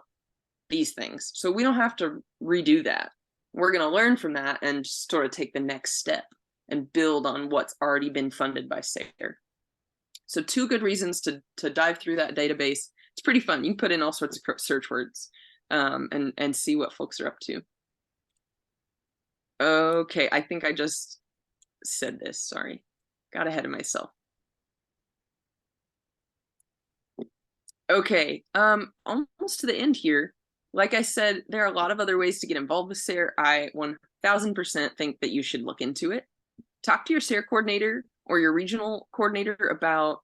these things, so we don't have to redo that. We're going to learn from that and sort of take the next step and build on what's already been funded by SARE. So 2 good reasons to dive through that database. It's pretty fun. You can put in all sorts of search words and see what folks are up to. Okay, I think I just said this. Sorry, got ahead of myself. Okay, almost to the end here. Like I said, there are a lot of other ways to get involved with SARE. I 1000% think that you should look into it. Talk to your SARE coordinator or your regional coordinator about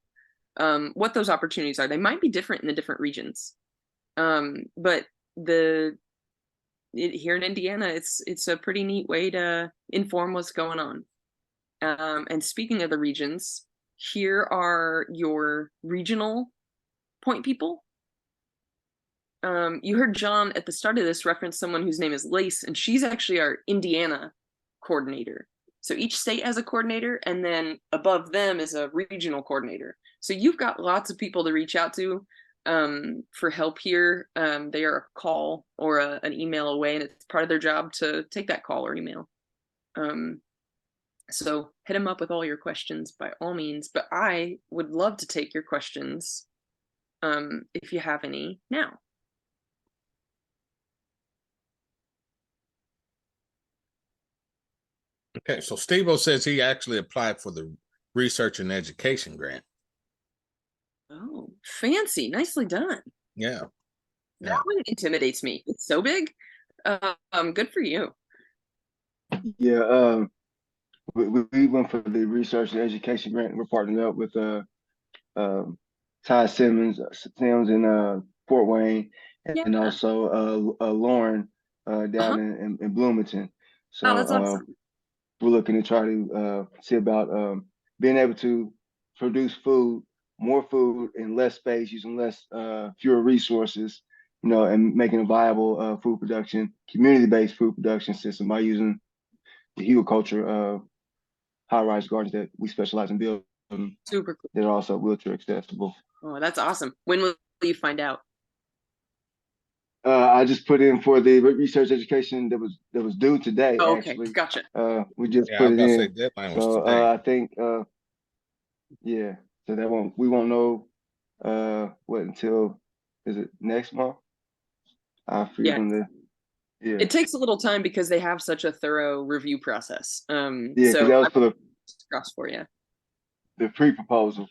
what those opportunities are. They might be different in the different regions, but here in Indiana, it's a pretty neat way to inform what's going on. And speaking of the regions, here are your regional point people. You heard John at the start of this reference someone whose name is Lace, and she's actually our Indiana coordinator. So each state has a coordinator, and then above them is a regional coordinator. So you've got lots of people to reach out to for help here. They are a call or an email away, and it's part of their job to take that call or email. So hit them up with all your questions by all means, but I would love to take your questions if you have any now. Okay, so Steve-O says he actually applied for the research and education grant. Oh, fancy. Nicely done. Yeah. That one intimidates me. It's so big. Good for you. Yeah, we went for the research and education grant. We're partnering up with Ty Sims in Fort Wayne, and also Lauren down in Bloomington. So oh, that's awesome. we're looking to try to see about being able to produce more food in less space, using fewer resources, and making a viable food production, community-based food production system by using the hugelculture high-rise gardens that we specialize in building. Super cool. They're also wheelchair accessible. Oh, that's awesome. When will you find out? I just put in for the research education that was due today. Oh, okay, actually. gotcha. We just put it in. Deadline was So today. I think yeah. So we won't know until, is it next month? I forget when the yeah. It takes a little time because they have such a thorough review process. Yeah, because that was for the cross for you. The pre-proposal.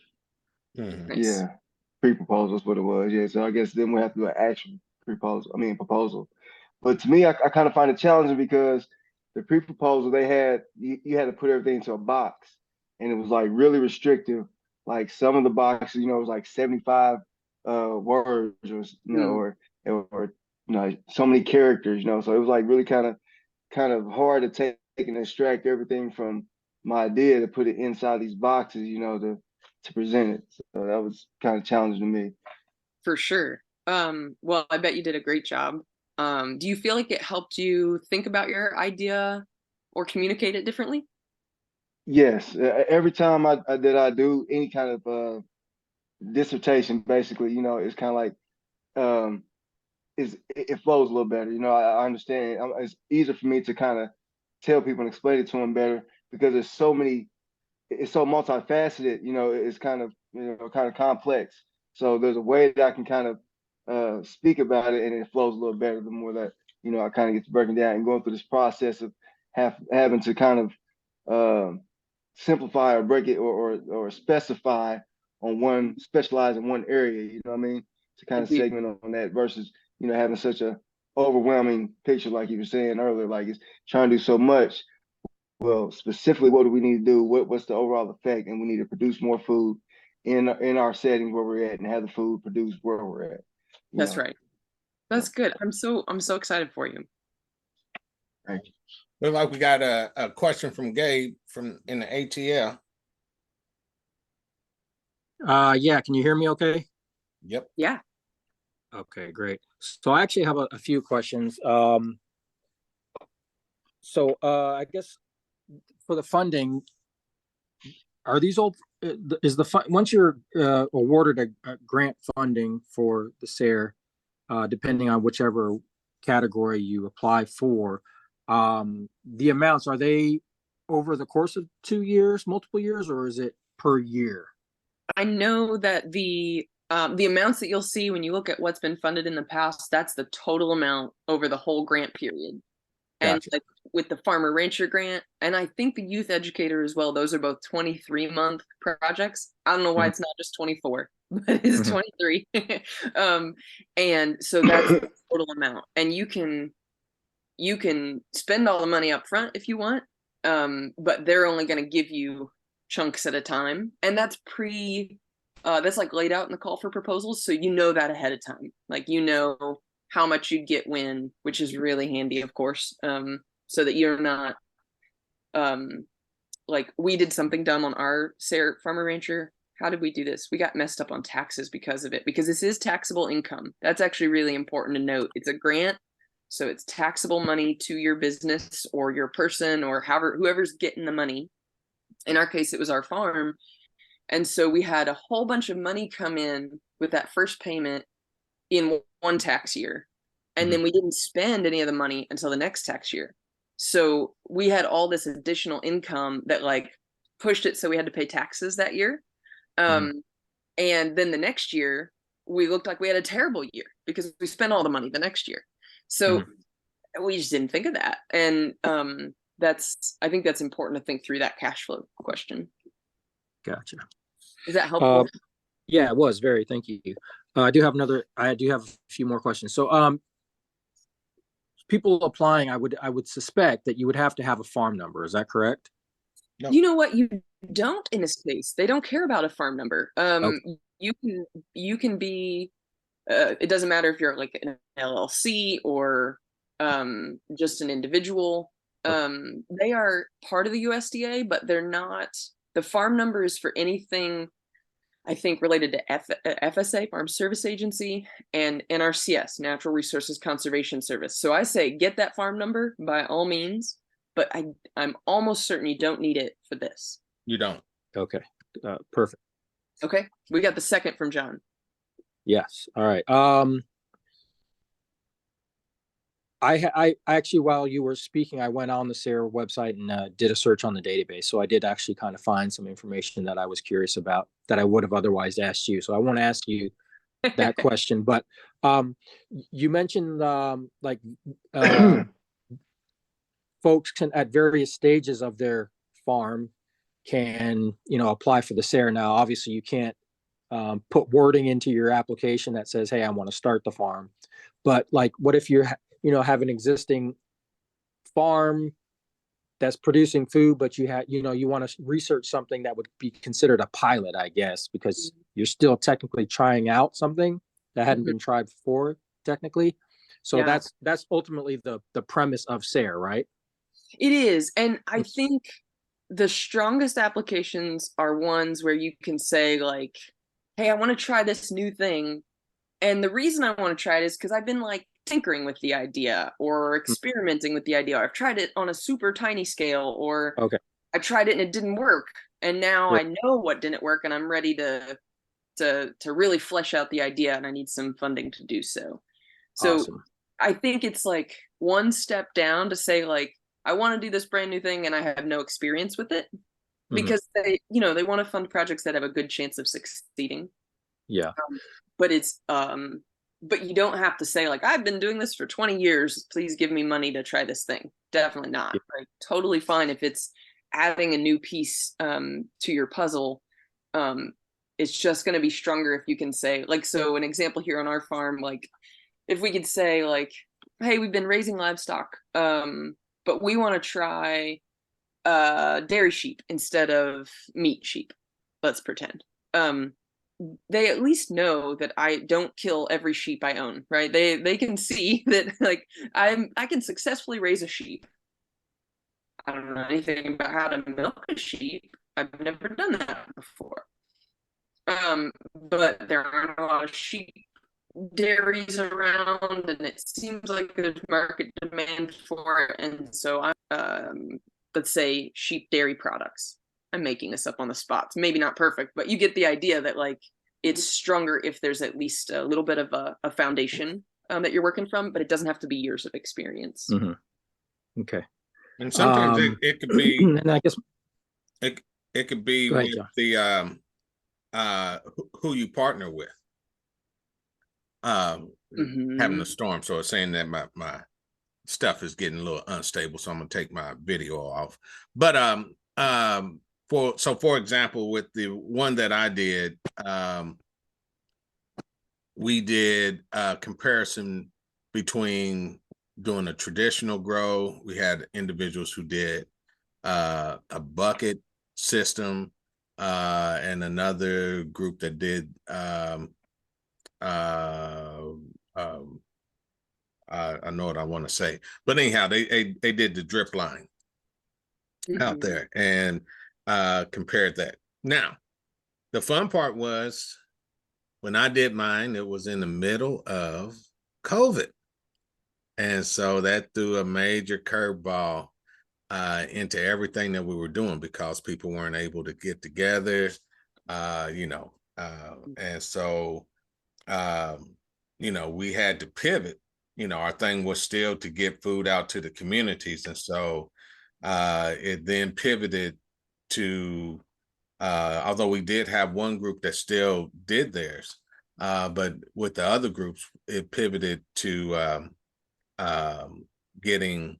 Mm-hmm. Nice. Yeah, pre-proposal is what it was. Yeah, so I guess then we have to do an actual proposal. But to me, I kind of find it challenging because the pre-proposal they had, you had to put everything into a box, and it was like really restrictive. Like some of the boxes, it was like 75 words, or so many characters, So it was like really kind of hard to take and extract everything from my idea to put it inside these boxes, to present it. So that was kind of challenging to me. For sure. Well, I bet you did a great job. Do you feel like it helped you think about your idea or communicate it differently? Yes. Every time I do any kind of dissertation, basically, it's kind of like it flows a little better. I understand. It's easier for me to kind of tell people and explain it to them better because there's so many. It's so multifaceted. It's kind of complex. So there's a way that I can kind of speak about it, and it flows a little better the more that I kind of get to breaking down and going through this process of having to kind of simplify or break it or specify specialize in one area. You know what I mean? to kind of segment on that versus, you know, having such a overwhelming picture, like you were saying earlier, like it's trying to do so much. Well, specifically, what do we need to do? What's the overall effect? And we need to produce more food in our settings where we're at, and have the food produced where we're at. That's right. That's good. I'm so excited for you. Thank you. Look like we got a question from Gabe in the ATL. Yeah, can you hear me okay? Yep. Yeah. Okay, great. So I actually have a few questions. So I guess for the funding, are these all is the once you're awarded a grant funding for the SARE, depending on whichever category you apply for, the amounts, are they over the course of 2 years, multiple years, or is it per year? I know that the amounts that you'll see when you look at what's been funded in the past, that's the total amount over the whole grant period. And Gotcha. like with the farmer rancher grant, and I think the youth educator as well, those are both 23-month projects. I don't know why it's not just 24, but it's 23. And so that's the total amount. And you can spend all the money up front if you want, but they're only going to give you chunks at a time. And that's that's like laid out in the call for proposals. So you know that ahead of time. Like, you know how much you'd get when, which is really handy, of course, so that you're not, like, we did something dumb on our SARE farmer rancher. How did we do this? We got messed up on taxes because of it, because this is taxable income. That's actually really important to note. It's a grant, so it's taxable money to your business or your person or whoever's getting the money. In our case, it was our farm. And so we had a whole bunch of money come in with that first payment in one tax year. And then we didn't spend any of the money until the next tax year. So we had all this additional income that like pushed it so we had to pay taxes that year. And then the next year, we looked like we had a terrible year because we spent all the money the next year. So we just didn't think of that. And I think that's important to think through that cash flow question. Gotcha. Is that helpful? Yeah, it was very. Thank you. I do have a few more questions. So, people applying, I would suspect that you would have to have a farm number. Is that correct? No. You know what? You don't in this case. They don't care about a farm number. Okay. You can be. It doesn't matter if you're like an LLC or just an individual. They are part of the USDA, but they're not. The farm number is for anything, I think, related to FSA, Farm Service Agency, and NRCS, Natural Resources Conservation Service. So I say get that farm number by all means, but I'm almost certain you don't need it for this. You don't. Okay. Perfect. Okay. We got the second from John. Yes. All right. I actually, while you were speaking, I went on the SARE website and did a search on the database. So I did actually kind of find some information that I was curious about that I would have otherwise asked you. So I won't ask you that question, but you mentioned folks can, at various stages of their farm, can, apply for the SARE. Now, obviously you can't put wording into your application that says, hey, I want to start the farm. But like, what if you're have an existing farm that's producing food, but you want to research something that would be considered a pilot, I guess, because you're still technically trying out something that hadn't been tried before, technically. So that's ultimately the premise of SARE, right? It is. And I think the strongest applications are ones where you can say like, hey, I want to try this new thing. And the reason I want to try it is because I've been like tinkering with the idea or experimenting with the idea. Or I've tried it on a super tiny scale, or I tried it and it didn't work. And now I know what didn't work and I'm ready to really flesh out the idea, and I need some funding to do so. So awesome. I think it's like one step down to say like, I want to do this brand new thing and I have no experience with it, because they want to fund projects that have a good chance of succeeding. Yeah. But it's but you don't have to say like, I've been doing this for 20 years, please give me money to try this thing. Definitely not. Like, totally fine if it's adding a new piece to your puzzle. it's just going to be stronger if you can say, like, so an example here on our farm, like if we could say like, hey, we've been raising livestock, but we want to try dairy sheep instead of meat sheep, let's pretend. They at least know that I don't kill every sheep I own, right? They can see that like I can successfully raise a sheep. I don't know anything about how to milk a sheep. I've never done that before. But there aren't a lot of sheep dairies around, and it seems like there's market demand for it. And so I'm, let's say, sheep dairy products. I'm making this up on the spot. It's maybe not perfect, but you get the idea that like it's stronger if there's at least a little bit of a foundation that you're working from, but it doesn't have to be years of experience. Mm-hmm. Okay. And sometimes it could be, and I guess it could be Go ahead, with John. the who you partner with. Having a storm, so it's saying that my stuff is getting a little unstable, so I'm gonna take my video off. But for example, with the one that I did, we did a comparison between doing a traditional grow. We had individuals who did a bucket system, and another group that did I know what I want to say, but anyhow, they did the drip line out there and compared that. Now, the fun part was when I did mine, it was in the middle of COVID, and so that threw a major curveball into everything that we were doing because people weren't able to get together, and so we had to pivot. Our thing was still to get food out to the communities. And so it then pivoted to, although we did have one group that still did theirs, but with the other groups, it pivoted to getting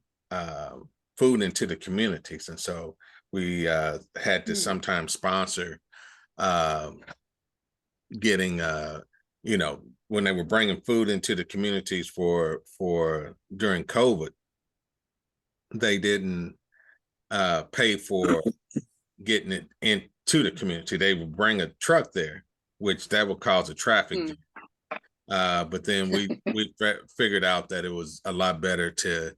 food into the communities. And so we had to sometimes sponsor getting, when they were bringing food into the communities for during COVID, they didn't pay for getting it into the community. They would bring a truck there, which that would cause a traffic jam. But then we figured out that it was a lot better to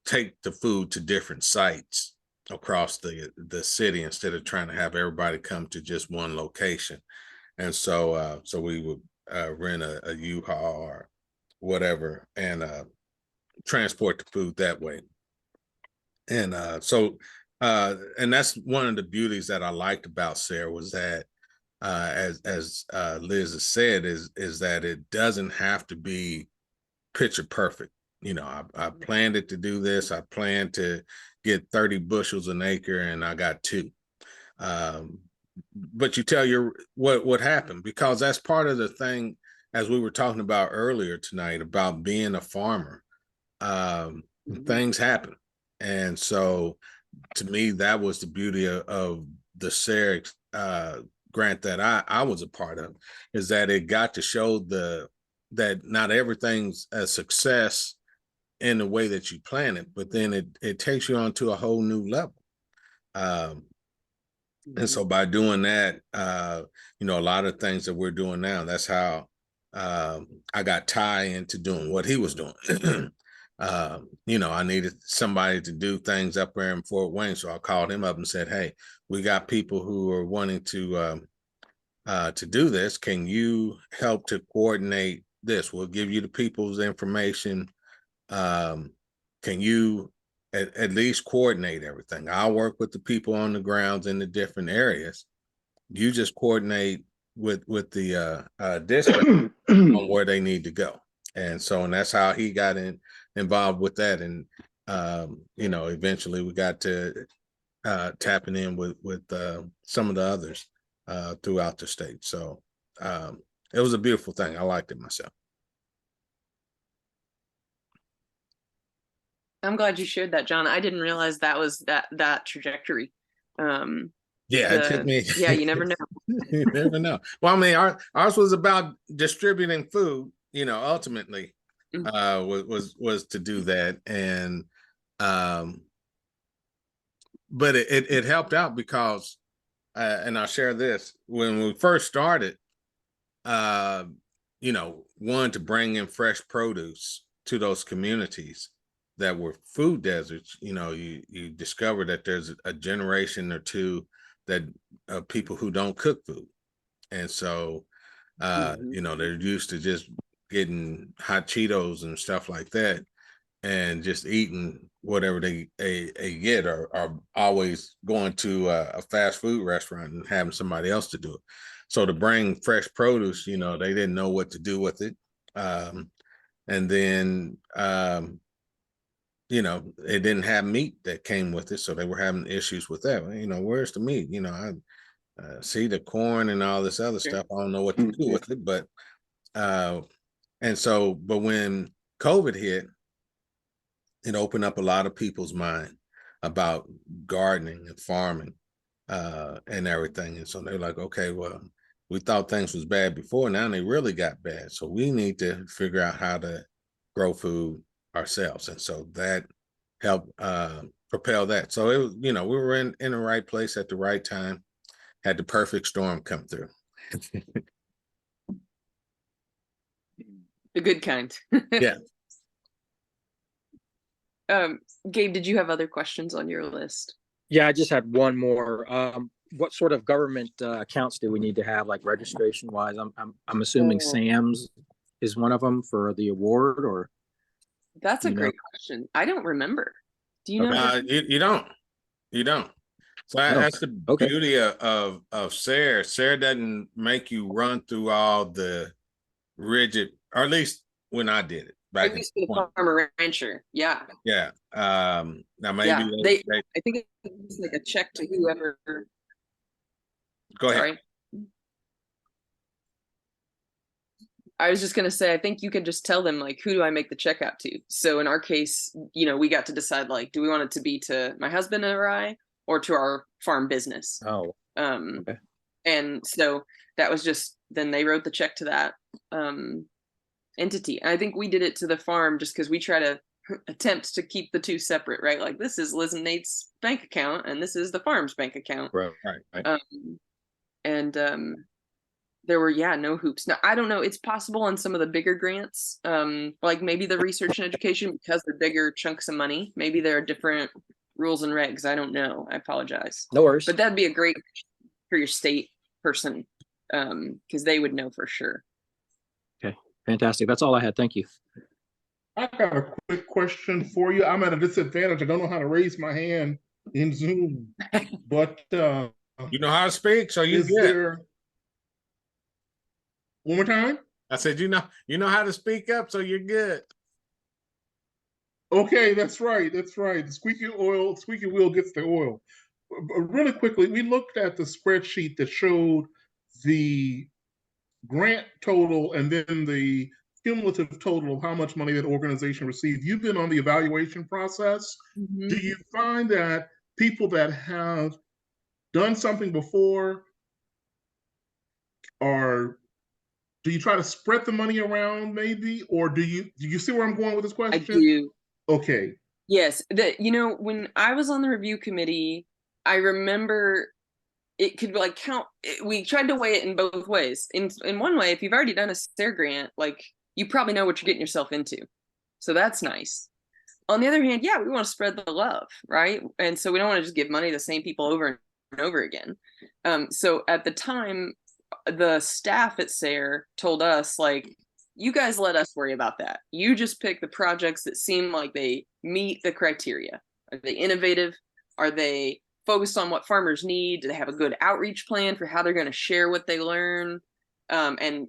take the food to different sites across the city instead of trying to have everybody come to just one location. And so we would rent a U-Haul or whatever and transport the food that way. And and that's one of the beauties that I liked about SARE was that as Liz has said, is that it doesn't have to be picture perfect. I planned it to do this. I planned to get 30 bushels an acre and I got 2. But you tell what happened, because that's part of the thing, as we were talking about earlier tonight about being a farmer. Things happen. And so to me, that was the beauty of the SARE grant that I was a part of, is that it got to show that not everything's a success in the way that you plan it, but then it takes you on to a whole new level. And so by doing that, a lot of things that we're doing now, that's how I got Ty into doing what he was doing. I needed somebody to do things up there in Fort Wayne. So I called him up and said, hey, we got people who are wanting to do this. Can you help to coordinate this? We'll give you the people's information. Can you at least coordinate everything? I'll work with the people on the grounds in the different areas. You just coordinate with the district on where they need to go. And that's how he got involved with that. And eventually we got to tapping in with some of the others throughout the state. So it was a beautiful thing. I liked it myself. I'm glad you shared that, John. I didn't realize that was that trajectory. Yeah, it took me. Yeah, you never know. You never know. Well, I mean, ours was about distributing food. Ultimately, was to do that, and but it helped out because, and I'll share this, when we first started, wanted to bring in fresh produce to those communities that were food deserts. You discover that there's a generation or two that people who don't cook food, and so they're used to just getting hot Cheetos and stuff like that, and just eating whatever they get, or always going to a fast food restaurant and having somebody else to do it. So to bring fresh produce, they didn't know what to do with it. And then, it didn't have meat that came with it. So they were having issues with that. Where's the meat? I see the corn and all this other stuff. I don't know what to do with it. But, but when COVID hit, it opened up a lot of people's mind about gardening and farming and everything. And so they're like, okay, well, we thought things was bad before. Now they really got bad. So we need to figure out how to grow food ourselves. And so that helped propel that. So it was, we were in the right place at the right time, had the perfect storm come through. The good kind. Yeah. Gabe, did you have other questions on your list? Yeah, I just had one more. What sort of government accounts do we need to have, like registration wise? I'm assuming Sam's is one of them for the award, or? That's a great question. I don't remember. Do you know? You don't. So that's the beauty of SARE. SARE doesn't make you run through all the rigid, or at least when I did it. At least for the farmer rancher, yeah. Now maybe I think it's like a check to whoever. Go ahead. Sorry. I was just gonna say, I think you can just tell them, like, who do I make the check out to? So in our case, we got to decide, like, do we want it to be to my husband or I, or to our farm business? Oh. Okay. And so that was just, then they wrote the check to that entity. And I think we did it to the farm just because we try to attempt to keep the two separate, right? Like, this is Liz and Nate's bank account, and this is the farm's bank account. Right. There were no hoops. Now, I don't know, it's possible on some of the bigger grants, like maybe the research and education, because they're bigger chunks of money, maybe there are different rules and regs. I don't know. I apologize. No worries. But that'd be a great for your state person, because they would know for sure. Okay, fantastic. That's all I had. Thank you. I got a quick question for you. I'm at a disadvantage. I don't know how to raise my hand in Zoom, but you know how to speak, so you get. One more time? I said, you know how to speak up, so you're good. Okay, that's right. The squeaky wheel gets the oil. Really quickly, we looked at the spreadsheet that showed the grant total and then the cumulative total of how much money that organization received. You've been on the evaluation process. Mm-hmm. Do you find that people that have done something before do you try to spread the money around, maybe, or do you see where I'm going with this question? I do. Okay. Yes, when I was on the review committee, I remember it could like count. We tried to weigh it in both ways. In one way, if you've already done a SARE grant, like, you probably know what you're getting yourself into, so that's nice. On the other hand, we want to spread the love, right? And so we don't want to just give money to the same people over and over again. So at the time, the staff at SARE told us, like, you guys let us worry about that. You just pick the projects that seem like they meet the criteria. Are they innovative? Are they focused on what farmers need? Do they have a good outreach plan for how they're going to share what they learn? And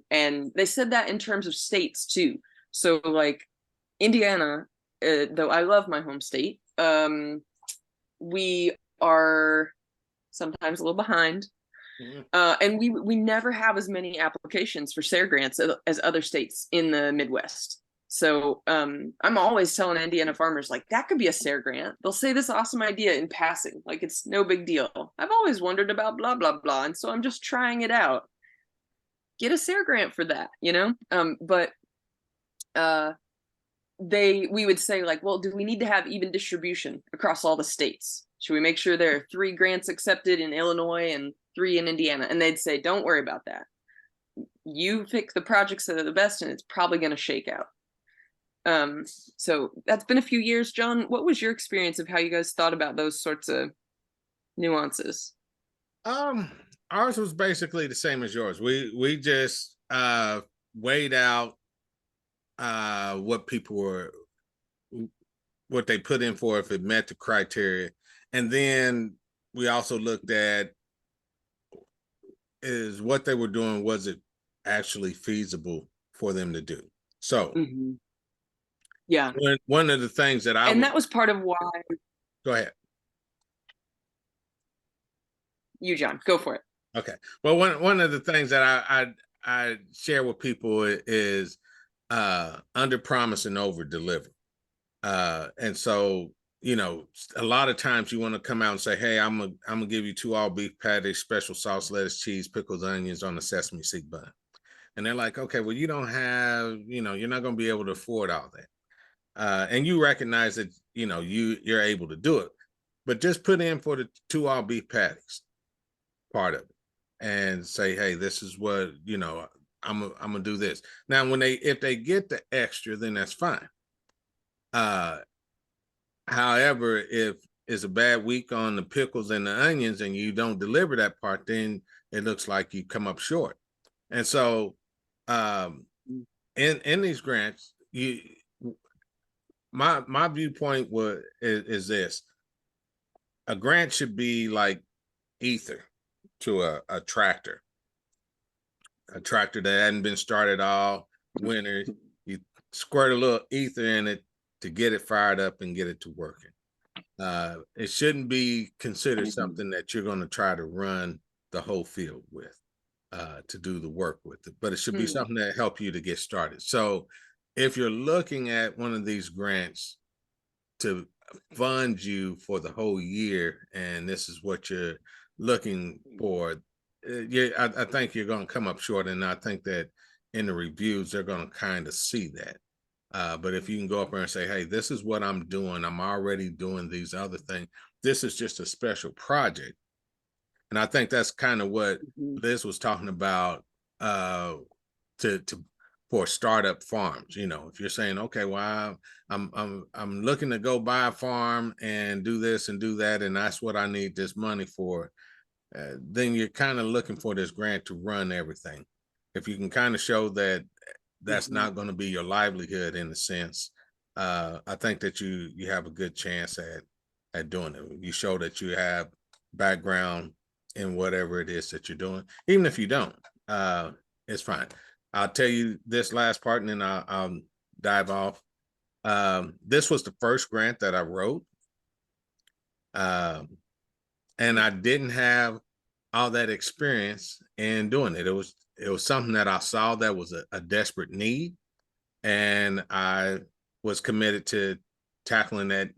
they said that in terms of states too. So like Indiana, though I love my home state, we are sometimes a little behind. And we never have as many applications for SARE grants as other states in the Midwest. So I'm always telling Indiana farmers, like, that could be a SARE grant. They'll say this awesome idea in passing, like it's no big deal. I've always wondered about blah, blah, blah. And so I'm just trying it out. Get a SARE grant for that, you know? But we would say, like, well, do we need to have even distribution across all the states? Should we make sure there are 3 grants accepted in Illinois and 3 in Indiana? And they'd say, don't worry about that. You pick the projects that are the best, and it's probably going to shake out. So that's been a few years. John, what was your experience of how you guys thought about those sorts of nuances? Ours was basically the same as yours. We just weighed out what people were, what they put in for, if it met the criteria. And then we also looked at, is what they were doing, was it actually feasible for them to do? So yeah, one of the things that that was part of why. Go ahead. You, John, go for it. Okay. Well, one of the things that I share with people is under promise and over deliver. And so, you know, a lot of times you want to come out and say, hey, I'm gonna give you 2 all beef patties, special sauce, lettuce, cheese, pickles, onions on a sesame seed bun. And they're like, okay, well, you don't have, you know, you're not going to be able to afford all that. And you recognize that, you know, you're able to do it, but just put in for the 2 all beef patties part of it and say, hey, this is what, you know, I'm gonna do this. Now, if they get the extra, then that's fine. However, if it's a bad week on the pickles and the onions and you don't deliver that part, then it looks like you come up short. And so in these grants, my viewpoint is this: a grant should be like ether to a tractor that hadn't been started all winter. You squirt a little ether in it to get it fired up and get it to working. It shouldn't be considered something that you're going to try to run the whole field with, to do the work with it, but it should be something that help you to get started. So if you're looking at one of these grants to fund you for the whole year, and this is what you're looking for, I think you're going to come up short. And I think that in the reviews, they're going to kind of see that. But if you can go up there and say, hey, this is what I'm doing, I'm already doing these other things, this is just a special project. And I think that's kind of what Liz was talking about, for startup farms. You know, if you're saying, okay, well, I'm looking to go buy a farm and do this and do that, and that's what I need this money for, then you're kind of looking for this grant to run everything. If you can kind of show that that's not going to be your livelihood in a sense, I think that you have a good chance at doing it. You show that you have background in whatever it is that you're doing. Even if you don't, it's fine. I'll tell you this last part, and then I'll dive off. This was the first grant that I wrote, and I didn't have all that experience in doing it. It was something that I saw that was a desperate need, and I was committed to tackling that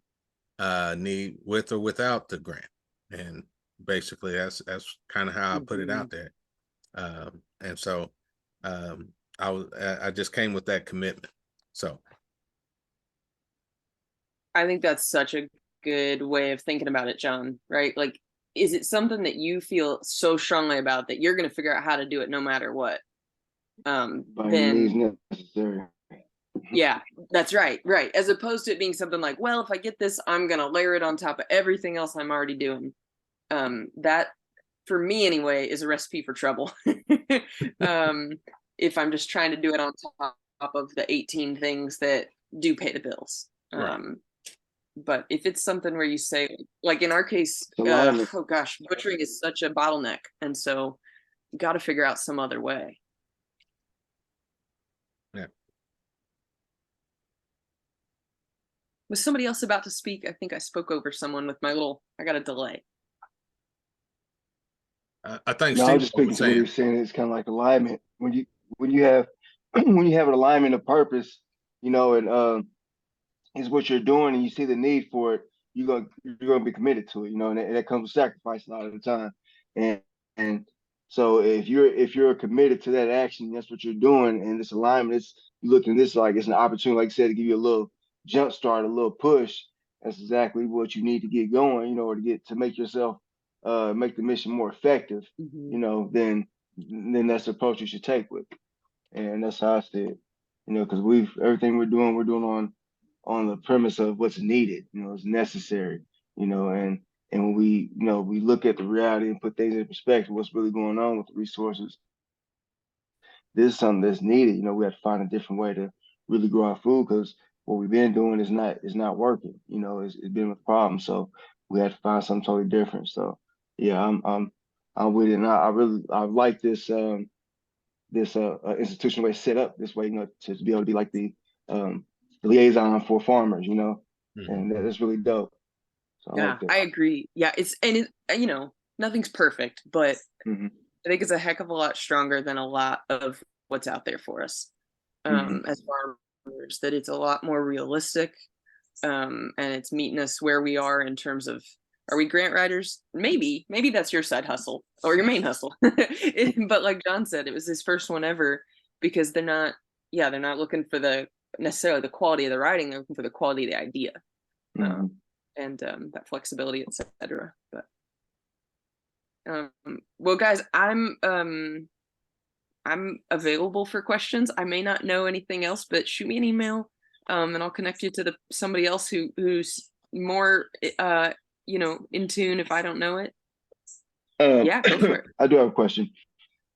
need with or without the grant. And basically that's kind of how I put it out there. And so I just came with that commitment. So I think that's such a good way of thinking about it, John, right? Like, is it something that you feel so strongly about that you're going to figure out how to do it no matter what? Then necessary. Yeah, that's right. Right. As opposed to it being something like, well, if I get this, I'm going to layer it on top of everything else I'm already doing. That, for me anyway, is a recipe for trouble. If I'm just trying to do it on top of the 18 things that do pay the bills. Right. But if it's something where you say, like in our case, oh gosh, butchering is such a bottleneck. And so you got to figure out some other way. Yeah. Was somebody else about to speak? I think I spoke over someone with I got a delay. I think I was just speaking to what you're saying. It's kind of like alignment. When you have when you have an alignment of purpose, you know, and is what you're doing, and you see the need for it, you're gonna be committed to it, you know, and that comes with sacrifice a lot of the time, and so if you're committed to that action, that's what you're doing, and this alignment, you look at this like it's an opportunity, like I said, to give you a little jump start, a little push. That's exactly what you need to get going, you know, or to make yourself make the mission more effective, you know, then that's the approach you should take with it. And that's how I see it, you know, because everything we're doing on the premise of what's needed, you know, is necessary, you know, and when we look at the reality and put things in perspective, what's really going on with the resources, this is something that's needed. You know, we have to find a different way to really grow our food, because what we've been doing is not working. You know, it's been a problem. So we have to find something totally different. So yeah, I'm with it, and I like this institutional way set up this way, you know, to be able to be like the liaison for farmers, you know, and that's really dope. So I like that. I agree. Yeah, you know, nothing's perfect, but I think it's a heck of a lot stronger than a lot of what's out there for us as farmers. That it's a lot more realistic, and it's meeting us where we are in terms of, are we grant writers? Maybe that's your side hustle or your main hustle. But like John said, it was his first one ever, because they're not looking for necessarily the quality of the writing. They're looking for the quality of the idea, and that flexibility, etc. But well, guys, I'm available for questions. I may not know anything else, but shoot me an email, and I'll connect you to somebody else who's more you know, in tune if I don't know it. Yeah, go for it. I do have a question.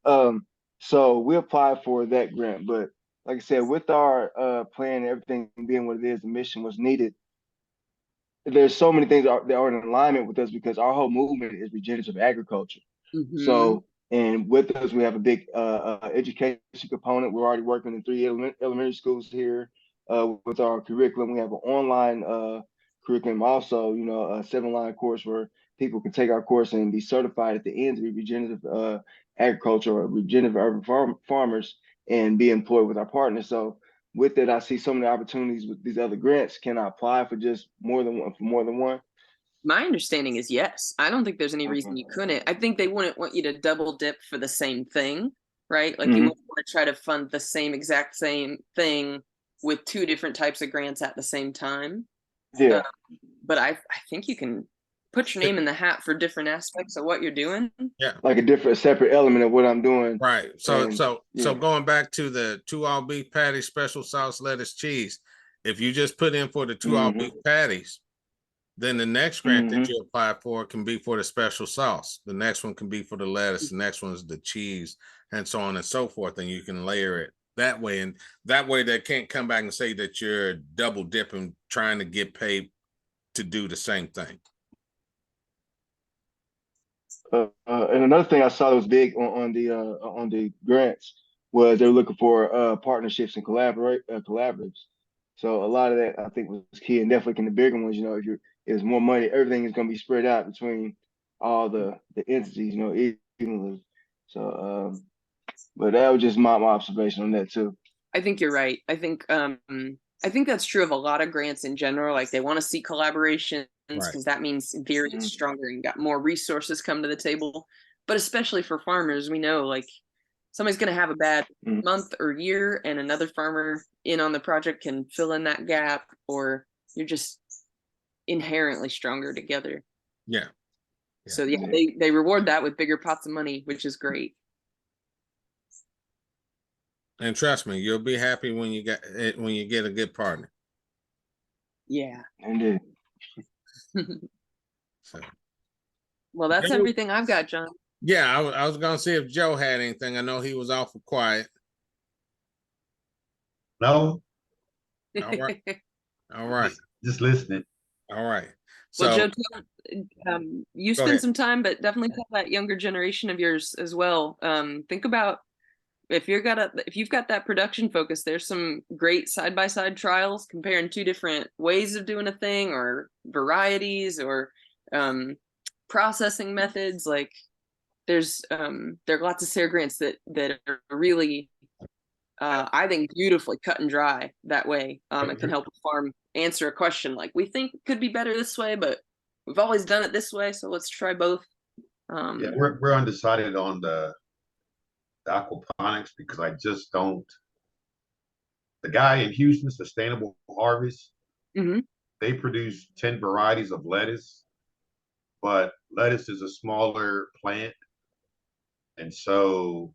So we applied for that grant, but like I said, with our plan, everything being what it is, the mission was needed. There's so many things that are in alignment with us, because our whole movement is regenerative agriculture. So, and with us, we have a big education component. We're already working in 3 elementary schools here with our curriculum. We have an online curriculum also, you know, a 7-line course where people can take our course and be certified at the end to be regenerative agriculture or regenerative urban farmers and be employed with our partners. So with it, I see so many opportunities with these other grants. Can I apply for just more than one? My understanding is yes. I don't think there's any reason you couldn't. I think they wouldn't want you to double dip for the same thing, right? Like you wouldn't want to try to fund the exact same thing with 2 different types of grants at the same time. Yeah. But I think you can put your name in the hat for different aspects of what you're doing. Yeah. Like a separate element of what I'm doing. Right. So going back to the 2 all beef patties, special sauce, lettuce, cheese, if you just put in for the 2 all beef patties, then the next grant that you apply for can be for the special sauce. The next one can be for the lettuce. The next one is the cheese, and so on and so forth. And you can layer it that way. And that way they can't come back and say that you're double dipping, trying to get paid to do the same thing. And another thing I saw that was big on the grants was they were looking for partnerships and collaboratives. So a lot of that I think was key, and definitely in the bigger ones, you know, if there's more money, everything is going to be spread out between all the entities, you know, evenly. So, but that was just my observation on that too. I think you're right. I think that's true of a lot of grants in general. Like they want to see collaborations because that means various stronger and got more resources come to the table. But especially for farmers, we know like somebody's going to have a bad month or year, and another farmer in on the project can fill in that gap, or you're just inherently stronger together. Yeah. So yeah, they reward that with bigger pots of money, which is great. And trust me, you'll be happy when you get a good partner. Yeah. Indeed. So, well, that's everything I've got, John. Yeah, I was gonna see if Joe had anything. I know he was awful quiet. No. All right. All right. Just listening. All right. So, well, Joe, you spend some time, but definitely tell that younger generation of yours as well. Think about if you've got that production focus, there's some great side-by-side trials comparing 2 different ways of doing a thing, or varieties, or processing methods. Like there are lots of SARE grants that are really I think beautifully cut and dry that way. It can help the farm answer a question like, we think it could be better this way, but we've always done it this way, so let's try both. Yeah, we're undecided on the aquaponics because I just don't. The guy in Houston, Sustainable Harvest, Mhm. they produce 10 varieties of lettuce, but lettuce is a smaller plant. And so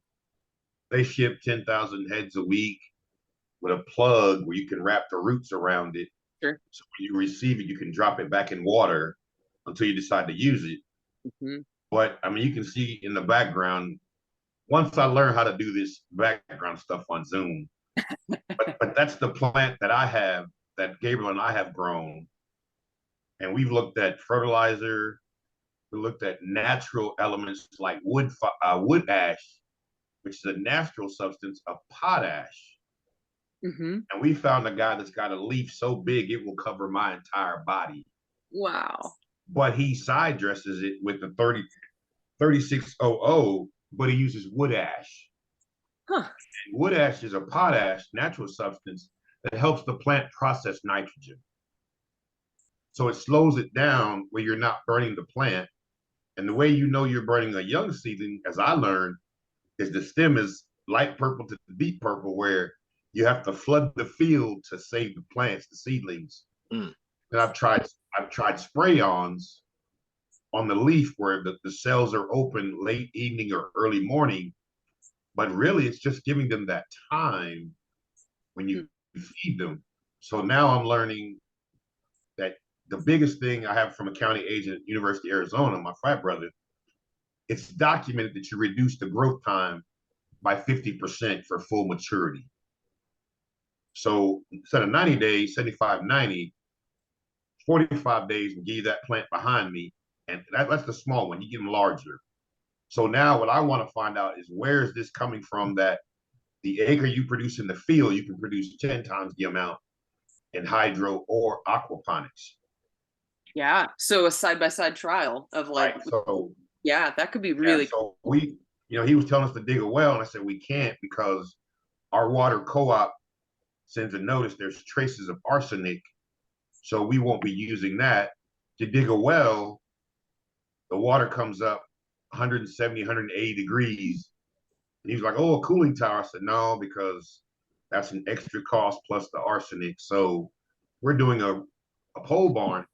they ship 10,000 heads a week with a plug where you can wrap the roots around it. Sure. So when you receive it, you can drop it back in water until you decide to use it. Mhm. But I mean, you can see in the background, once I learned how to do this background stuff on Zoom, but that's the plant that I have, that Gabriel and I have grown. And we've looked at fertilizer, we looked at natural elements like wood ash, which is a natural substance of potash. Mhm. And we found a guy that's got a leaf so big it will cover my entire body. Wow. But he side dresses it with the 3600, but he uses wood ash. Huh. And wood ash is a potash natural substance that helps the plant process nitrogen. So it slows it down where you're not burning the plant. And the way you know you're burning a young seedling, as I learned, is the stem is light purple to deep purple, where you have to flood the field to save the plants, the seedlings. And I've tried spray-ons on the leaf where the cells are open late evening or early morning, but really it's just giving them that time when you feed them. So now I'm learning that the biggest thing I have from a county agent at University of Arizona, my frat brother, it's documented that you reduce the growth time by 50% for full maturity. So instead of 90 days, 75, 90, 45 days will give you that plant behind me. And that's the small one. You get them larger. So now what I want to find out is, where is this coming from that the acre you produce in the field, you can produce 10 times the amount in hydro or aquaponics. Yeah. So a side-by-side trial of like, right. So yeah, that could be really cool. So we, he was telling us to dig a well, and I said we can't because our water co-op sends a notice there's traces of arsenic, so we won't be using that. To dig a well, the water comes up 170, 180 degrees. And he was like, oh, a cooling tower. I said, no, because that's an extra cost plus the arsenic. So we're doing a pole barn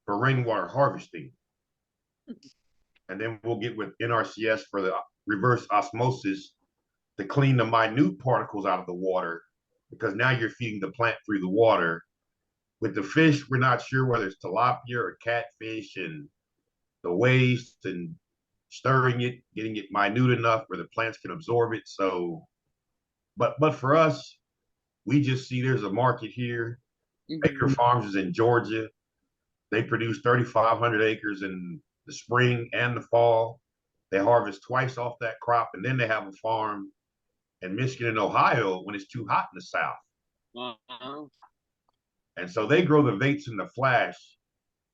for rainwater harvesting. And then we'll get with NRCS for the reverse osmosis to clean the minute particles out of the water, because now you're feeding the plant through the water. With the fish, we're not sure whether it's tilapia or catfish, and the waste and stirring it, getting it minute enough where the plants can absorb it. So, but for us, we just see there's a market here. Baker Farms is in Georgia. They produce 3,500 acres in the spring and the fall. They harvest twice off that crop, and then they have a farm in Michigan and Ohio when it's too hot in the South. Wow. And so they grow the Vates in the Flash,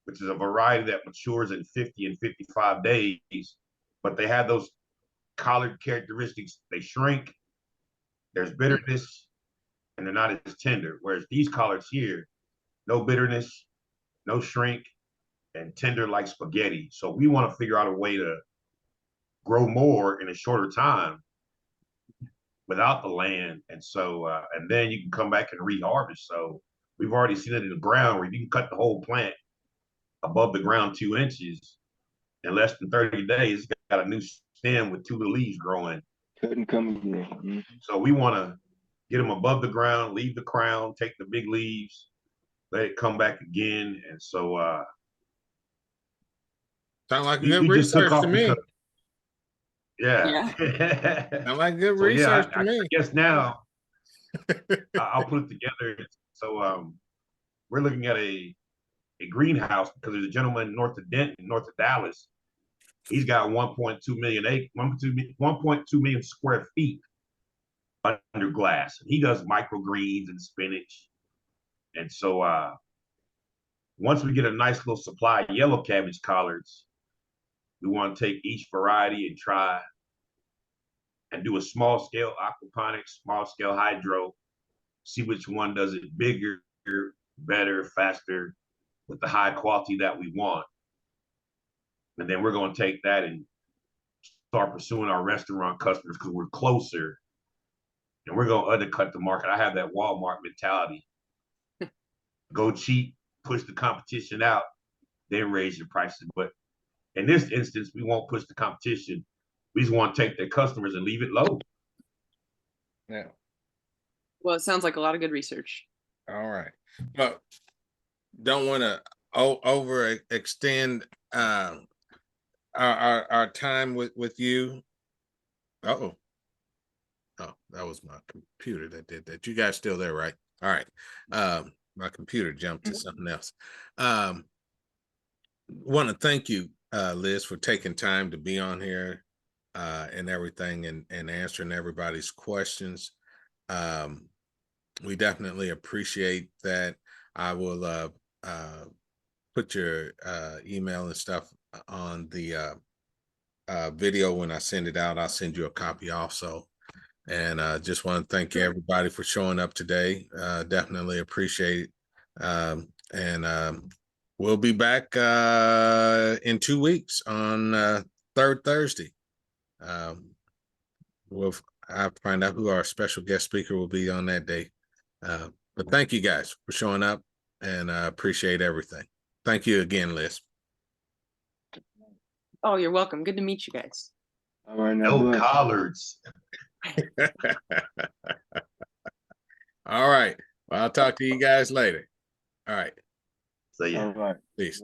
which is a variety that matures in 50 and 55 days, but they have those collard characteristics. They shrink, there's bitterness, and they're not as tender. Whereas these collards here, no bitterness, no shrink, and tender like spaghetti. So we want to figure out a way to grow more in a shorter time without the land. And so, and then you can come back and reharvest. So we've already seen it in the ground where you can cut the whole plant above the ground 2 inches in less than 30 days. It's got a new stem with 2 leaves growing. Couldn't come again. Mm-hmm. So we want to get them above the ground, leave the crown, take the big leaves, let it come back again. And so sound like good research to me. Yeah. Sound like good so, research yeah, to me. I guess now I'll put it together. So we're looking at a greenhouse because there's a gentleman north of Denton, north of Dallas. He's got 1.2 million square feet under glass. He does microgreens and spinach. And so once we get a nice little supply of yellow cabbage collards, we want to take each variety and try and do a small scale aquaponics, small scale hydro, see which one does it bigger, better, faster, with the high quality that we want. And then we're going to take that and start pursuing our restaurant customers because we're closer, and we're going to undercut the market. I have that Walmart mentality. Go cheap, push the competition out, then raise your prices. But in this instance, we won't push the competition. We just want to take their customers and leave it low. Yeah. Well, it sounds like a lot of good research. All right. But don't want to overextend our time with you. Oh, that was my computer that did that. You guys still there, right? All right. My computer jumped to something else. Want to thank you, Liz, for taking time to be on here and everything, and answering everybody's questions. We definitely appreciate that. I will put your email and stuff on the video when I send it out. I'll send you a copy also. And just want to thank everybody for showing up today. Definitely appreciate it. We'll be back in 2 weeks on third Thursday. We'll have to find out who our special guest speaker will be on that day. But thank you guys for showing up, and I appreciate everything. Thank you again, Liz. Oh, you're welcome. Good to meet you guys. All right, now. No collards. All right. Well, I'll talk to you guys later. All right. So yeah. All right. Peace.